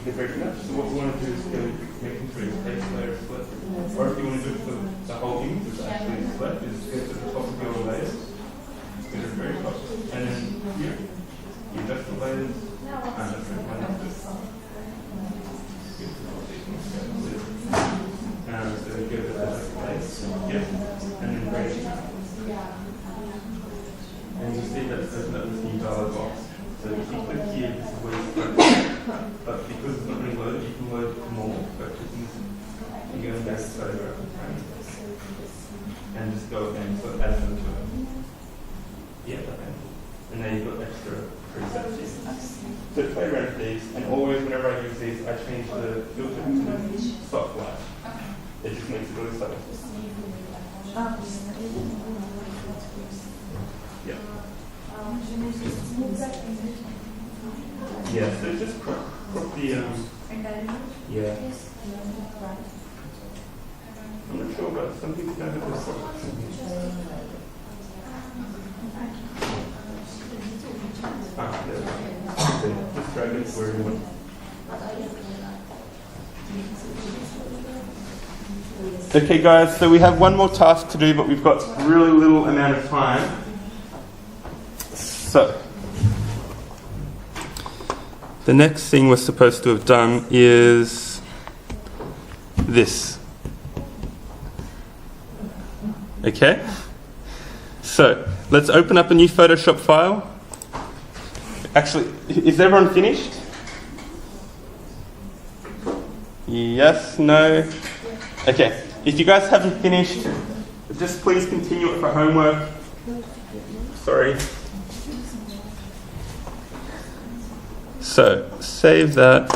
Okay, very much. So what we want to do is go making sure it's face layer split. Or if you want to do it for the whole image, it's actually split, is go to the top of your layers. Go to the very top. And then here, you adjust the layers. And that's right, why not this? So you go to the place. Yep. And then bring it down. And you see that it says that this new dialog box. So if you click here, this is where you start. But because it's not really loaded, you can load more purchases. You go and back to photograph and just go and sort of add them to it. Yeah, okay. And then you've got extra presets here. So play around with these, and always whenever I use these, I change the filter to soft light. It just makes it really subtle. Yeah. Yeah, so just crop the, yeah. I'm not sure, but some people don't have this. Just drag it where you want. Okay guys, so we have one more task to do, but we've got really little amount of time. So, the next thing we're supposed to have done is this. Okay? So, let's open up a new Photoshop file. Actually, is everyone finished? Yes? No? Okay. If you guys haven't finished, just please continue it for homework. Sorry. So, save that.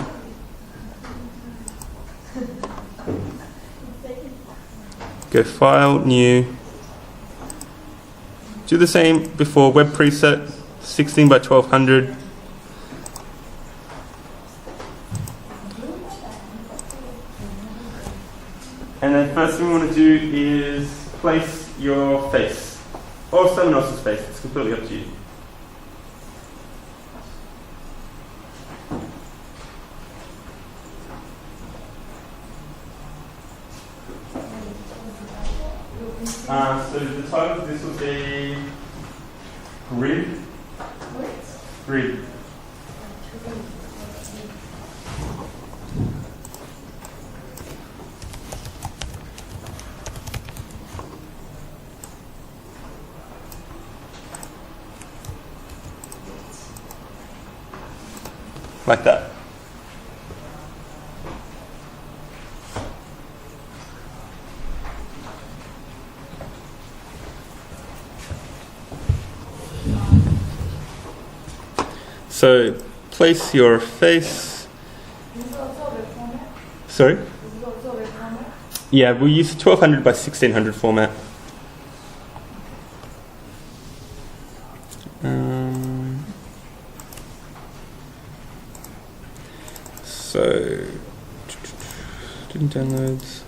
Go File, New. Do the same before, Web Preset, 16 by 1200. And then first thing we want to do is place your face, or someone else's face, it's completely up to you. So the title of this will be Grid. Grid. like that. So place your face. This is also a web format? Sorry? This is also a web format? Yeah, we use 1200 by 1600 format. So, student downloads.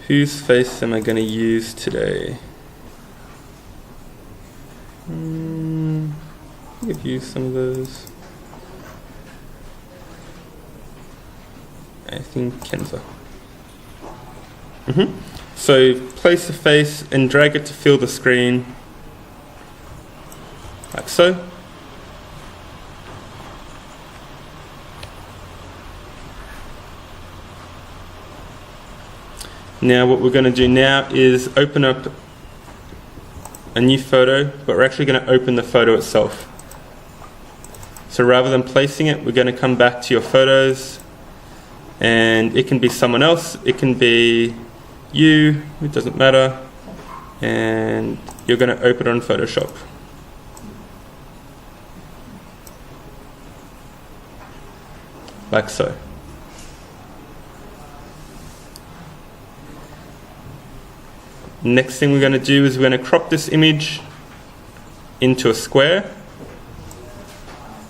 Whose face am I going to use today? I've used some of those. I think Kenza. So place the face and drag it to fill the screen, like so. Now what we're going to do now is open up a new photo, but we're actually going to open the photo itself. So rather than placing it, we're going to come back to your photos, and it can be someone else, it can be you, it doesn't matter, and you're going to open it on Photoshop. Like so. Next thing we're going to do is we're going to crop this image into a square.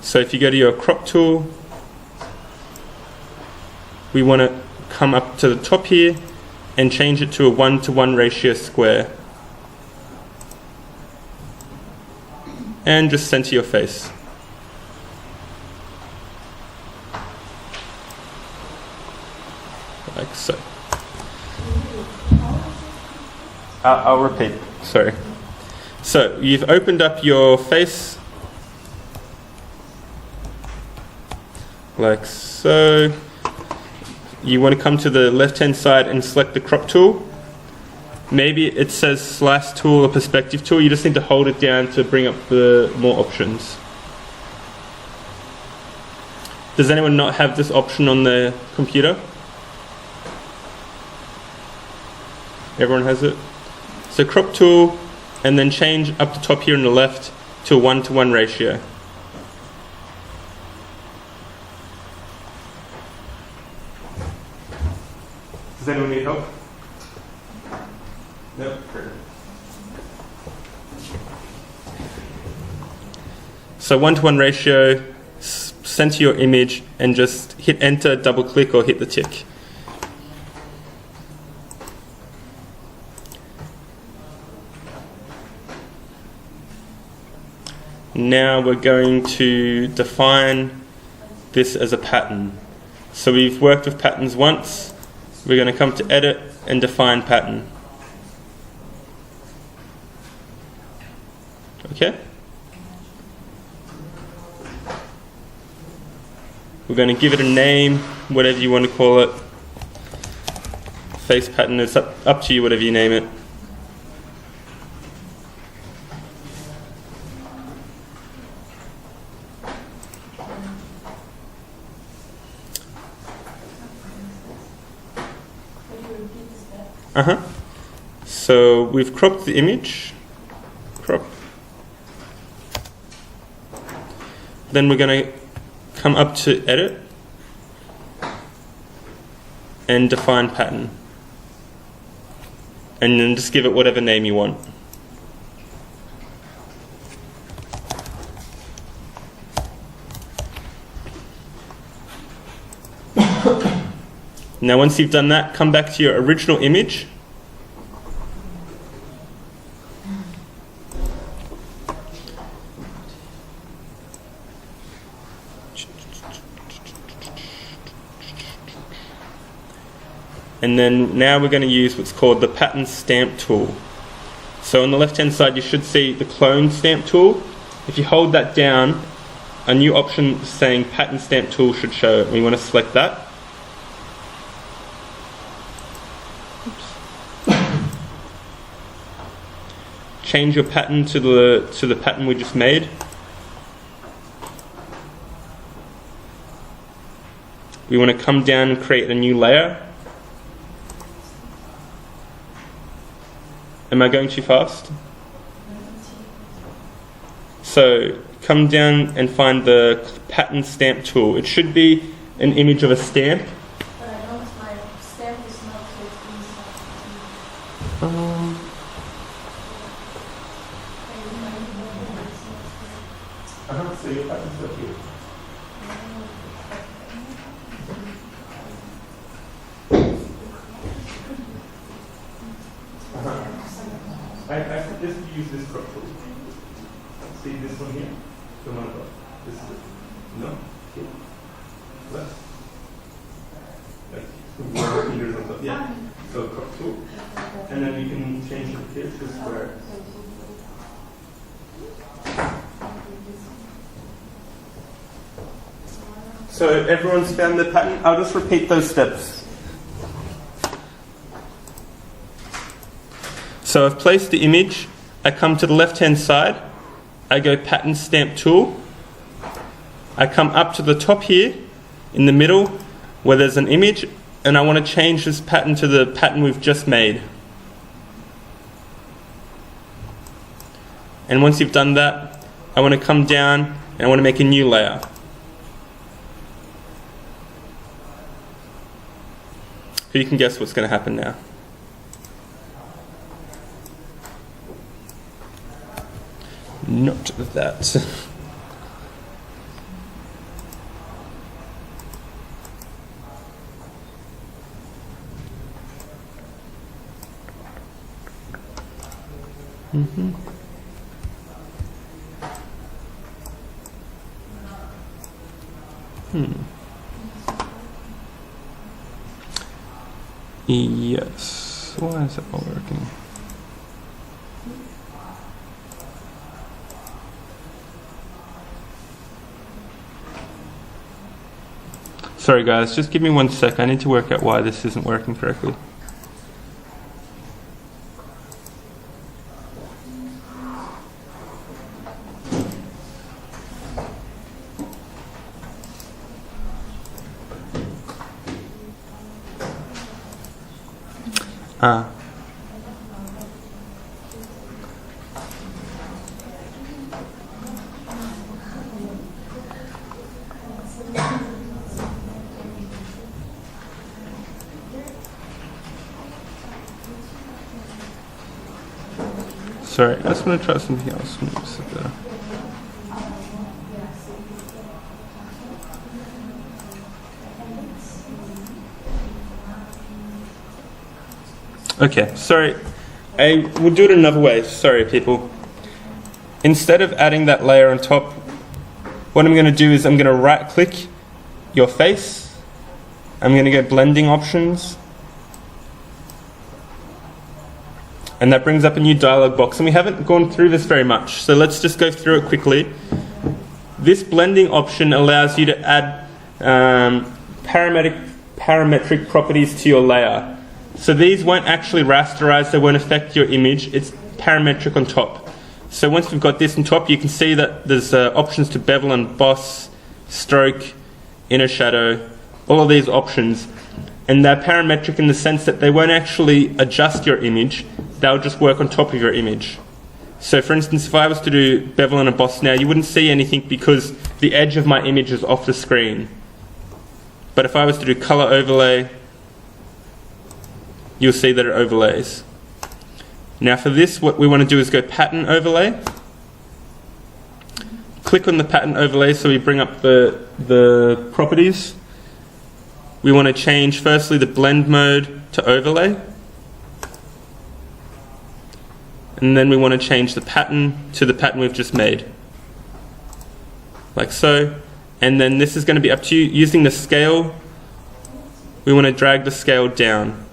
So if you go to your crop tool, we want to come up to the top here and change it to a 1:1 ratio square. And just center your face. Like so. I'll repeat, sorry. So you've opened up your face, like so. You want to come to the left hand side and select the crop tool. Maybe it says slice tool or perspective tool, you just need to hold it down to bring up the more options. Does anyone not have this option on their computer? Everyone has it? So crop tool, and then change up the top here on the left to a 1:1 ratio. Does anyone need help? No? So 1:1 ratio, center your image and just hit enter, double click or hit the tick. Now we're going to define this as a pattern. So we've worked with patterns once. We're going to come to edit and define pattern. Okay? We're going to give it a name, whatever you want to call it. Face pattern, it's up to you, whatever you name it. So we've cropped the image. Crop. Then we're going to come up to edit and define pattern. And then just give it whatever name you want. Now once you've done that, come back to your original image. And then now we're going to use what's called the pattern stamp tool. So on the left hand side you should see the clone stamp tool. If you hold that down, a new option saying pattern stamp tool should show. We want to select that. Change your pattern to the pattern we just made. we want to come down and create a new layer. Am I going too fast? So come down and find the pattern stamp tool. It should be an image of a stamp. But I noticed my stamp is not so easy. So your pattern's up here. I suggest you use this crop tool. See this one here? The one above. This is it. No? Here. Left. Like, put your fingers on top. Yeah. So crop tool. And then you can change it here to square. So everyone's found the pattern? I'll just repeat those steps. So I've placed the image, I come to the left hand side, I go pattern stamp tool, I come up to the top here, in the middle, where there's an image, and I want to change this pattern to the pattern we've just made. And once you've done that, I want to come down and I want to make a new layer. You can guess what's going to happen now. Not that. Yes. Why is it not working? Sorry guys, just give me 1 sec. I need to work out why this isn't working correctly. Sorry, I just want to try something else. Let me just sit there. Okay, sorry. I will do it another way. Sorry, people. Instead of adding that layer on top, what I'm going to do is I'm going to right-click your face. I'm going to go blending options. And that brings up a new dialog box. And we haven't gone through this very much, so let's just go through it quickly. This blending option allows you to add parametric properties to your layer. So these won't actually rasterize, they won't affect your image. It's parametric on top. So once we've got this on top, you can see that there's options to bevel and emboss, stroke, inner shadow, all of these options. And they're parametric in the sense that they won't actually adjust your image, they'll just work on top of your image. So for instance, if I was to do bevel and emboss now, you wouldn't see anything because the edge of my image is off the screen. But if I was to do color overlay, you'll see that it overlays. Now for this, what we want to do is go pattern overlay. Click on the pattern overlay so we bring up the properties. We want to change firstly the blend mode to overlay. And then we want to change the pattern to the pattern we've just made. Like so. And then this is going to be up to you. Using the scale, we want to drag the scale down.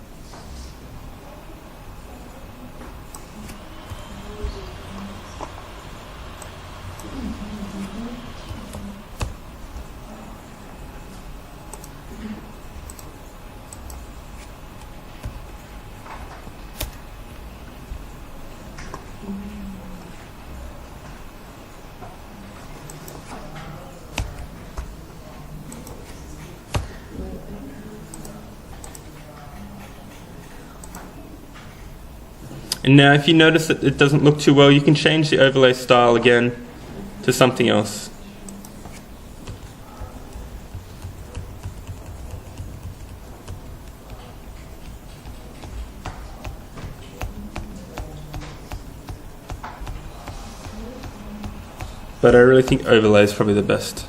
And now if you notice that it doesn't look too well, you can change the overlay style again to something else. But I really think overlay is probably the best.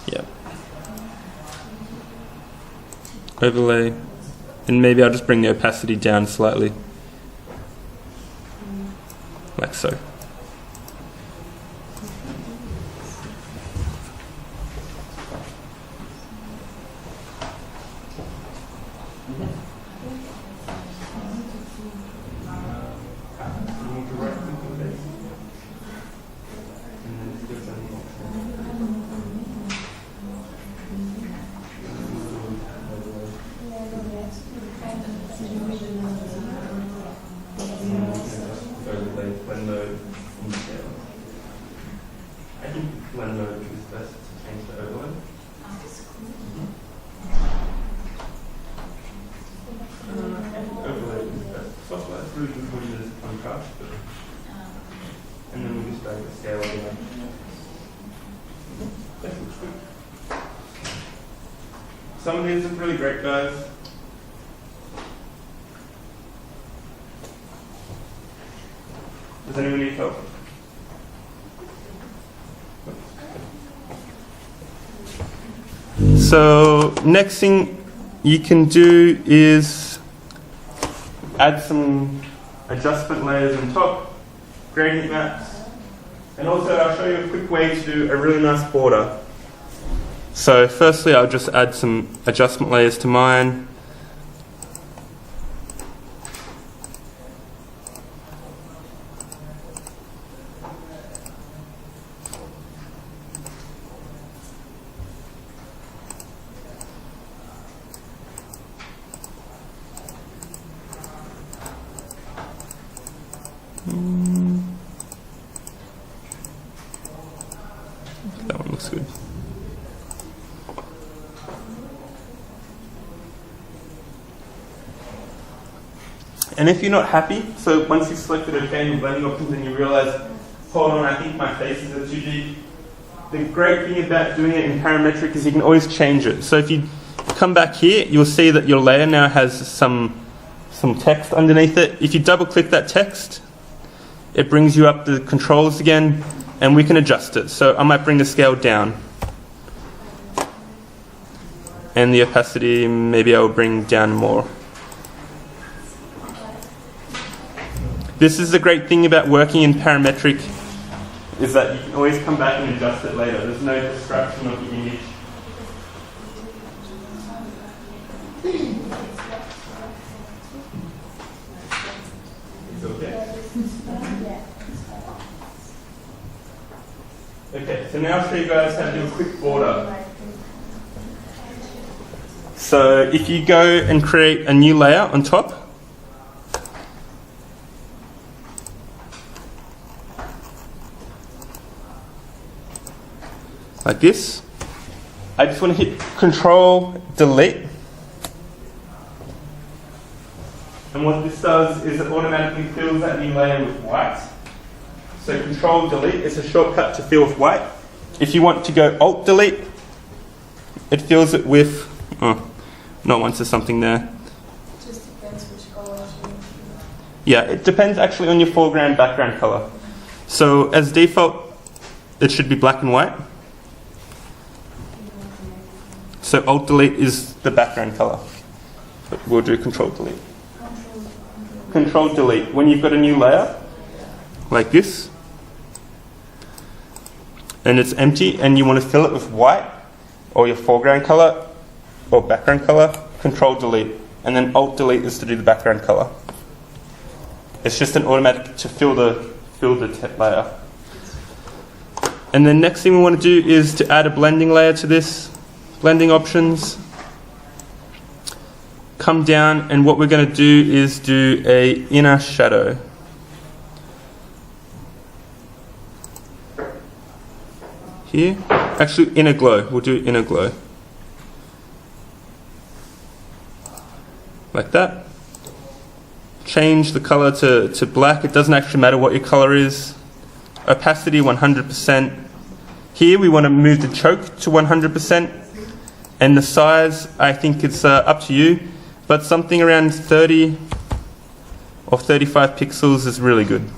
Yeah. Overlay. And maybe I'll just bring the opacity down slightly. Like so. And then we just drag the scale again. That looks good. Some of these look really great, guys. Does anyone need help? So next thing you can do is add some adjustment layers on top, gradient maps, and also I'll show you a quick way to do a really nice border. So firstly I'll just add some adjustment layers to mine. That one looks good. And if you're not happy, so once you've selected OK in your blending options and you realize, hold on, I think my faces are too deep, the great thing about doing it in parametric is you can always change it. So if you come back here, you'll see that your layer now has some text underneath it. If you double click that text, it brings you up the controls again, and we can adjust it. So I might bring the scale down. And the opacity, maybe I will bring down more. This is the great thing about working in parametric, is that you can always come back and adjust it later. There's no destruction of the image. It's okay? Okay, so now I'll show you guys how to do a quick border. So if you go and create a new layer on top, like this, I just want to hit Control Delete. And what this does is it automatically fills that new layer with white. So Control Delete is a shortcut to fill with white. If you want to go Alt Delete, it fills it with, not once there's something there. It just depends which color you. Yeah, it depends actually on your foreground, background color. So as default, it should be black and white. So Alt Delete is the background color. But we'll do Control Delete. Control Delete. When you've got a new layer, like this, and it's empty, and you want to fill it with white, or your foreground color, or background color, Control Delete. And then Alt Delete is to do the background color. It's just an automatic to fill the layer. And then next thing we want to do is to add a blending layer to this. Blending options. Come down, and what we're going to do is do a inner shadow. Here. Actually, inner glow. We'll do inner glow. like that. Change the color to black. It doesn't actually matter what your color is. Opacity 100%. Here we want to move the choke to 100%. And the size, I think it's up to you, but something around 30 or 35 pixels is really good.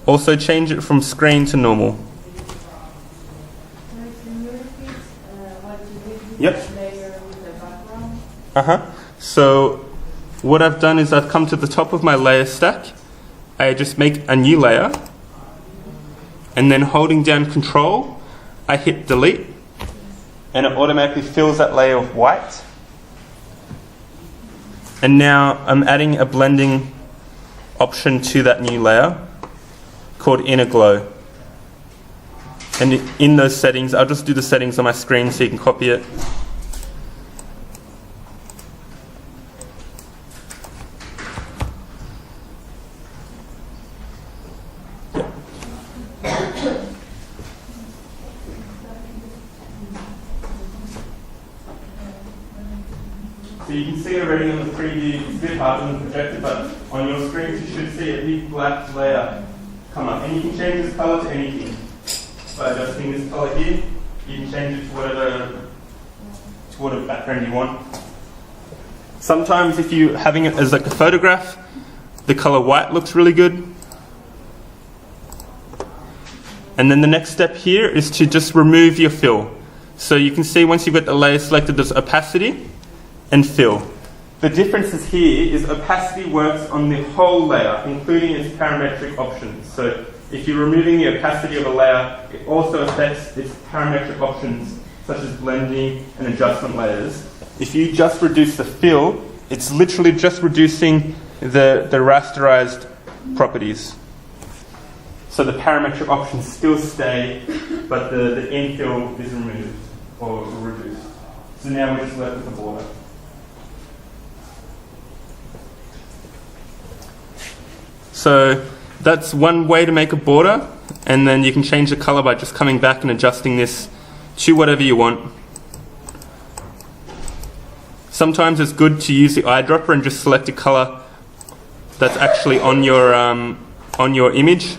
Also change it from screen to normal. Can you repeat what you did with Yep. this layer with the background? So what I've done is I've come to the top of my layer stack. I just make a new layer, and then holding down Control, I hit Delete, and it automatically fills that layer with white. And now I'm adding a blending option to that new layer called Inner Glow. And in those settings, I'll just do the settings on my screen so you can copy it. So you can see already on the preview, it's a bit hard on the projector, but on your screen you should see a big black layer come up. And you can change this color to anything. By adjusting this color here, you can change it to whatever background you want. Sometimes if you're having it as like a photograph, the color white looks really good. And then the next step here is to just remove your fill. So you can see once you've got the layer selected, there's opacity and fill. The differences here is opacity works on the whole layer, including its parametric options. So if you're removing the opacity of a layer, it also affects its parametric options, such as blending and adjustment layers. If you just reduce the fill, it's literally just reducing the rasterized properties. So the parametric options still stay, but the infill is removed or reduced. So now we're just left with the border. So that's one way to make a border, and then you can change the color by just coming back and adjusting this to whatever you want. Sometimes it's good to use the eyedropper and just select a color that's actually on your image.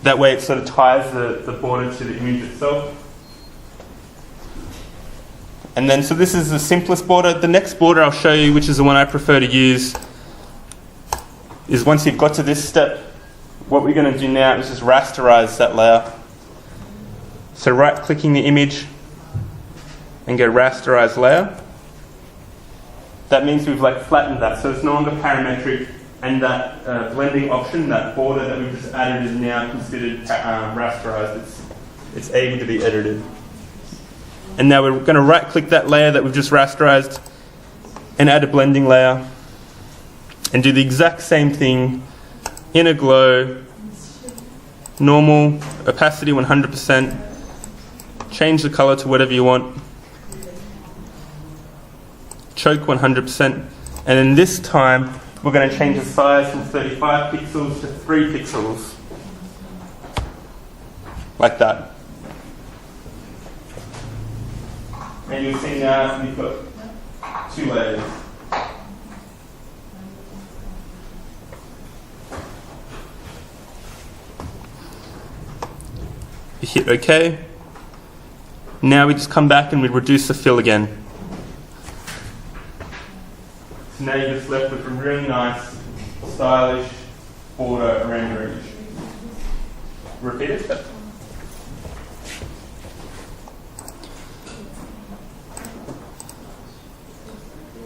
That way it sort of ties the border to the image itself. And then, so this is the simplest border. The next border I'll show you, which is the one I prefer to use, is once you've got to this step, what we're going to do now is just rasterize that layer. So right-clicking the image and go rasterize layer. That means we've flattened that, so it's no longer parametric, and that blending option, that border that we've just added, is now considered rasterized. It's able to be edited. And now we're going to right-click that layer that we've just rasterized and add a blending layer and do the exact same thing. Inner glow, normal, opacity 100%, change the color to whatever you want, choke 100%, and then this time we're going to change the size from 35 pixels to 3 pixels, like that. And you'll see now we've got 2 layers. You hit OK. Now we just come back and we reduce the fill again. So now you're just left with a really nice, stylish border around your image. Repeat it.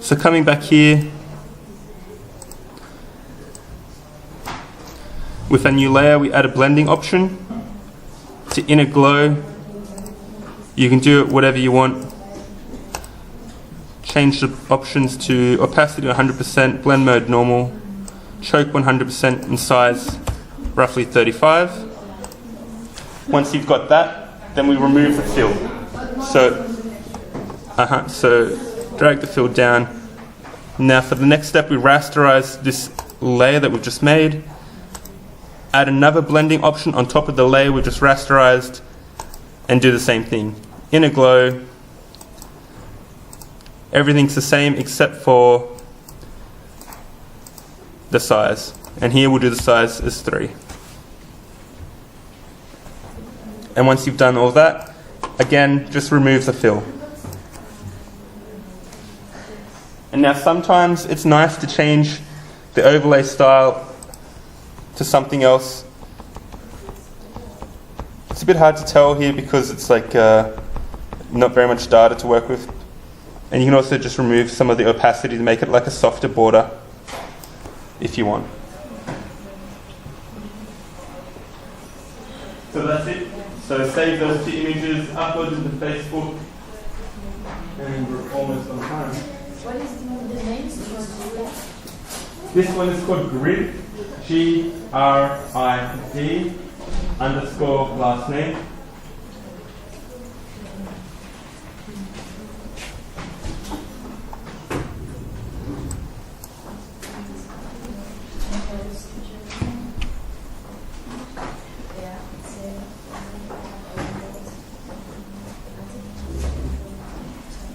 So coming back here with a new layer, we add a blending option to inner glow. You can do it whatever you want. Change the options to opacity 100%, blend mode normal, choke 100%, and size roughly 35. Once you've got that, then we remove the fill. So drag the fill down. Now for the next step, we rasterize this layer that we've just made. Add another blending option on top of the layer we've just rasterized. and do the same thing. Inner glow, everything's the same except for the size. And here we'll do the size as 3. And once you've done all that, again, just remove the fill. And now sometimes it's nice to change the overlay style to something else. It's a bit hard to tell here because it's like not very much data to work with. And you can also just remove some of the opacity to make it like a softer border if you want. So that's it. So save those 2 images, upload them to Facebook, and we're almost on time. What is the name? This one is called Grid, G-R-I-D _ last name.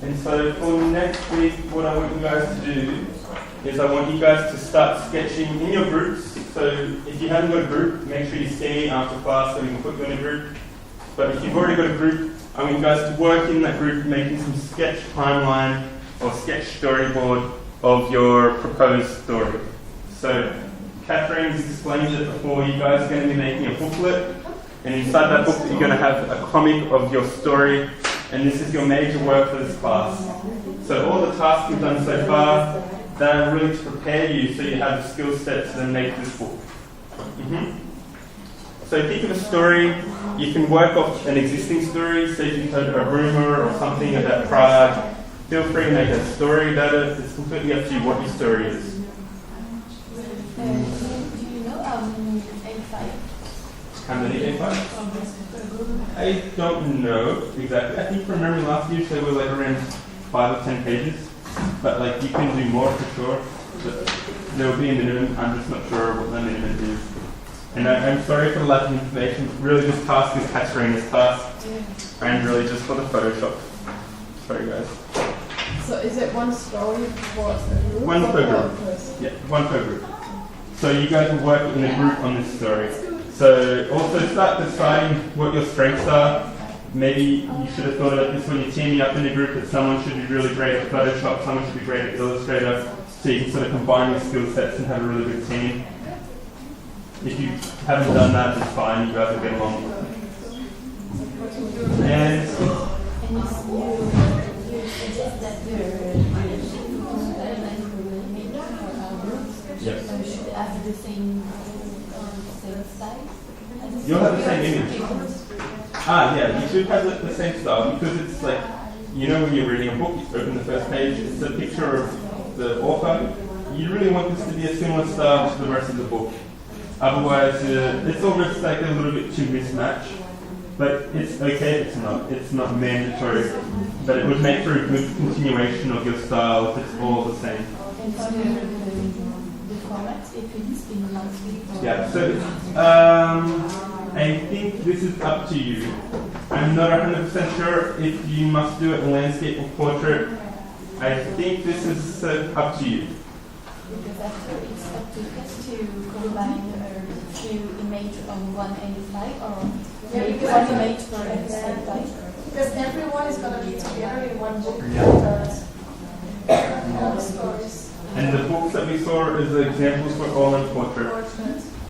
And so for next week, what I want you guys to do is I want you guys to start sketching in your groups. So if you haven't got a group, make sure you see me after class so we can put you in a group. But if you've already got a group, I want you guys to work in that group making some sketch timeline or sketch storyboard of your proposed story. So Catherine's explained it before. You guys are going to be making a booklet, and inside that booklet you're going to have a comic of your story, and this is your major work for this class. So all the tasks we've done so far, they're really to prepare you so you have the skill set to then make this book. So think of a story. You can work off an existing story. So if you've heard a rumor or something about Prague, feel free to make a story about it. It's completely up to you what your story is. Do you know A5? How many A5? I don't know exactly. I think from memory last year they were like around 5 or 10 pages. But like you can do more for sure. But there will be a minimum. I'm just not sure what the minimum is. And I'm sorry for the lack of information. Really, this task is Katerina's task, and really just for the Photoshop. Sorry, guys. So is it one story for a group? One or per for group. a person? Yeah, one per group. So you guys will work in a group on this story. So also start deciding what your strengths are. Maybe you should have thought about this when you're teaming up in a group, that someone should be really great at Photoshop, someone should be great at Illustrator, so you can sort of combine your skill sets and have a really good team. If you haven't done that, it's fine, you guys will get along. And You suggest that Yep. should have the same style? You'll have the same image. Yeah, you should have the same style because it's like, you know when you're reading a book, you open the first page, it's a picture of the author. You really want this to be a similar style to the rest of the book. Otherwise, it's almost like a little bit too mismatched. But it's okay if it's not. It's not mandatory. But it would make for a good continuation of your style if it's all the same. And for the format, if it's in landscape or... Yeah, so I think this is up to you. I'm not 100% sure if you must do it in landscape or portrait. I think this is up to you. Because after it's up to us to combine two images on one slide or Yeah, one image per slide. Because everyone is going to be together in one book. All the stories. And the books that we saw as examples were all in portrait.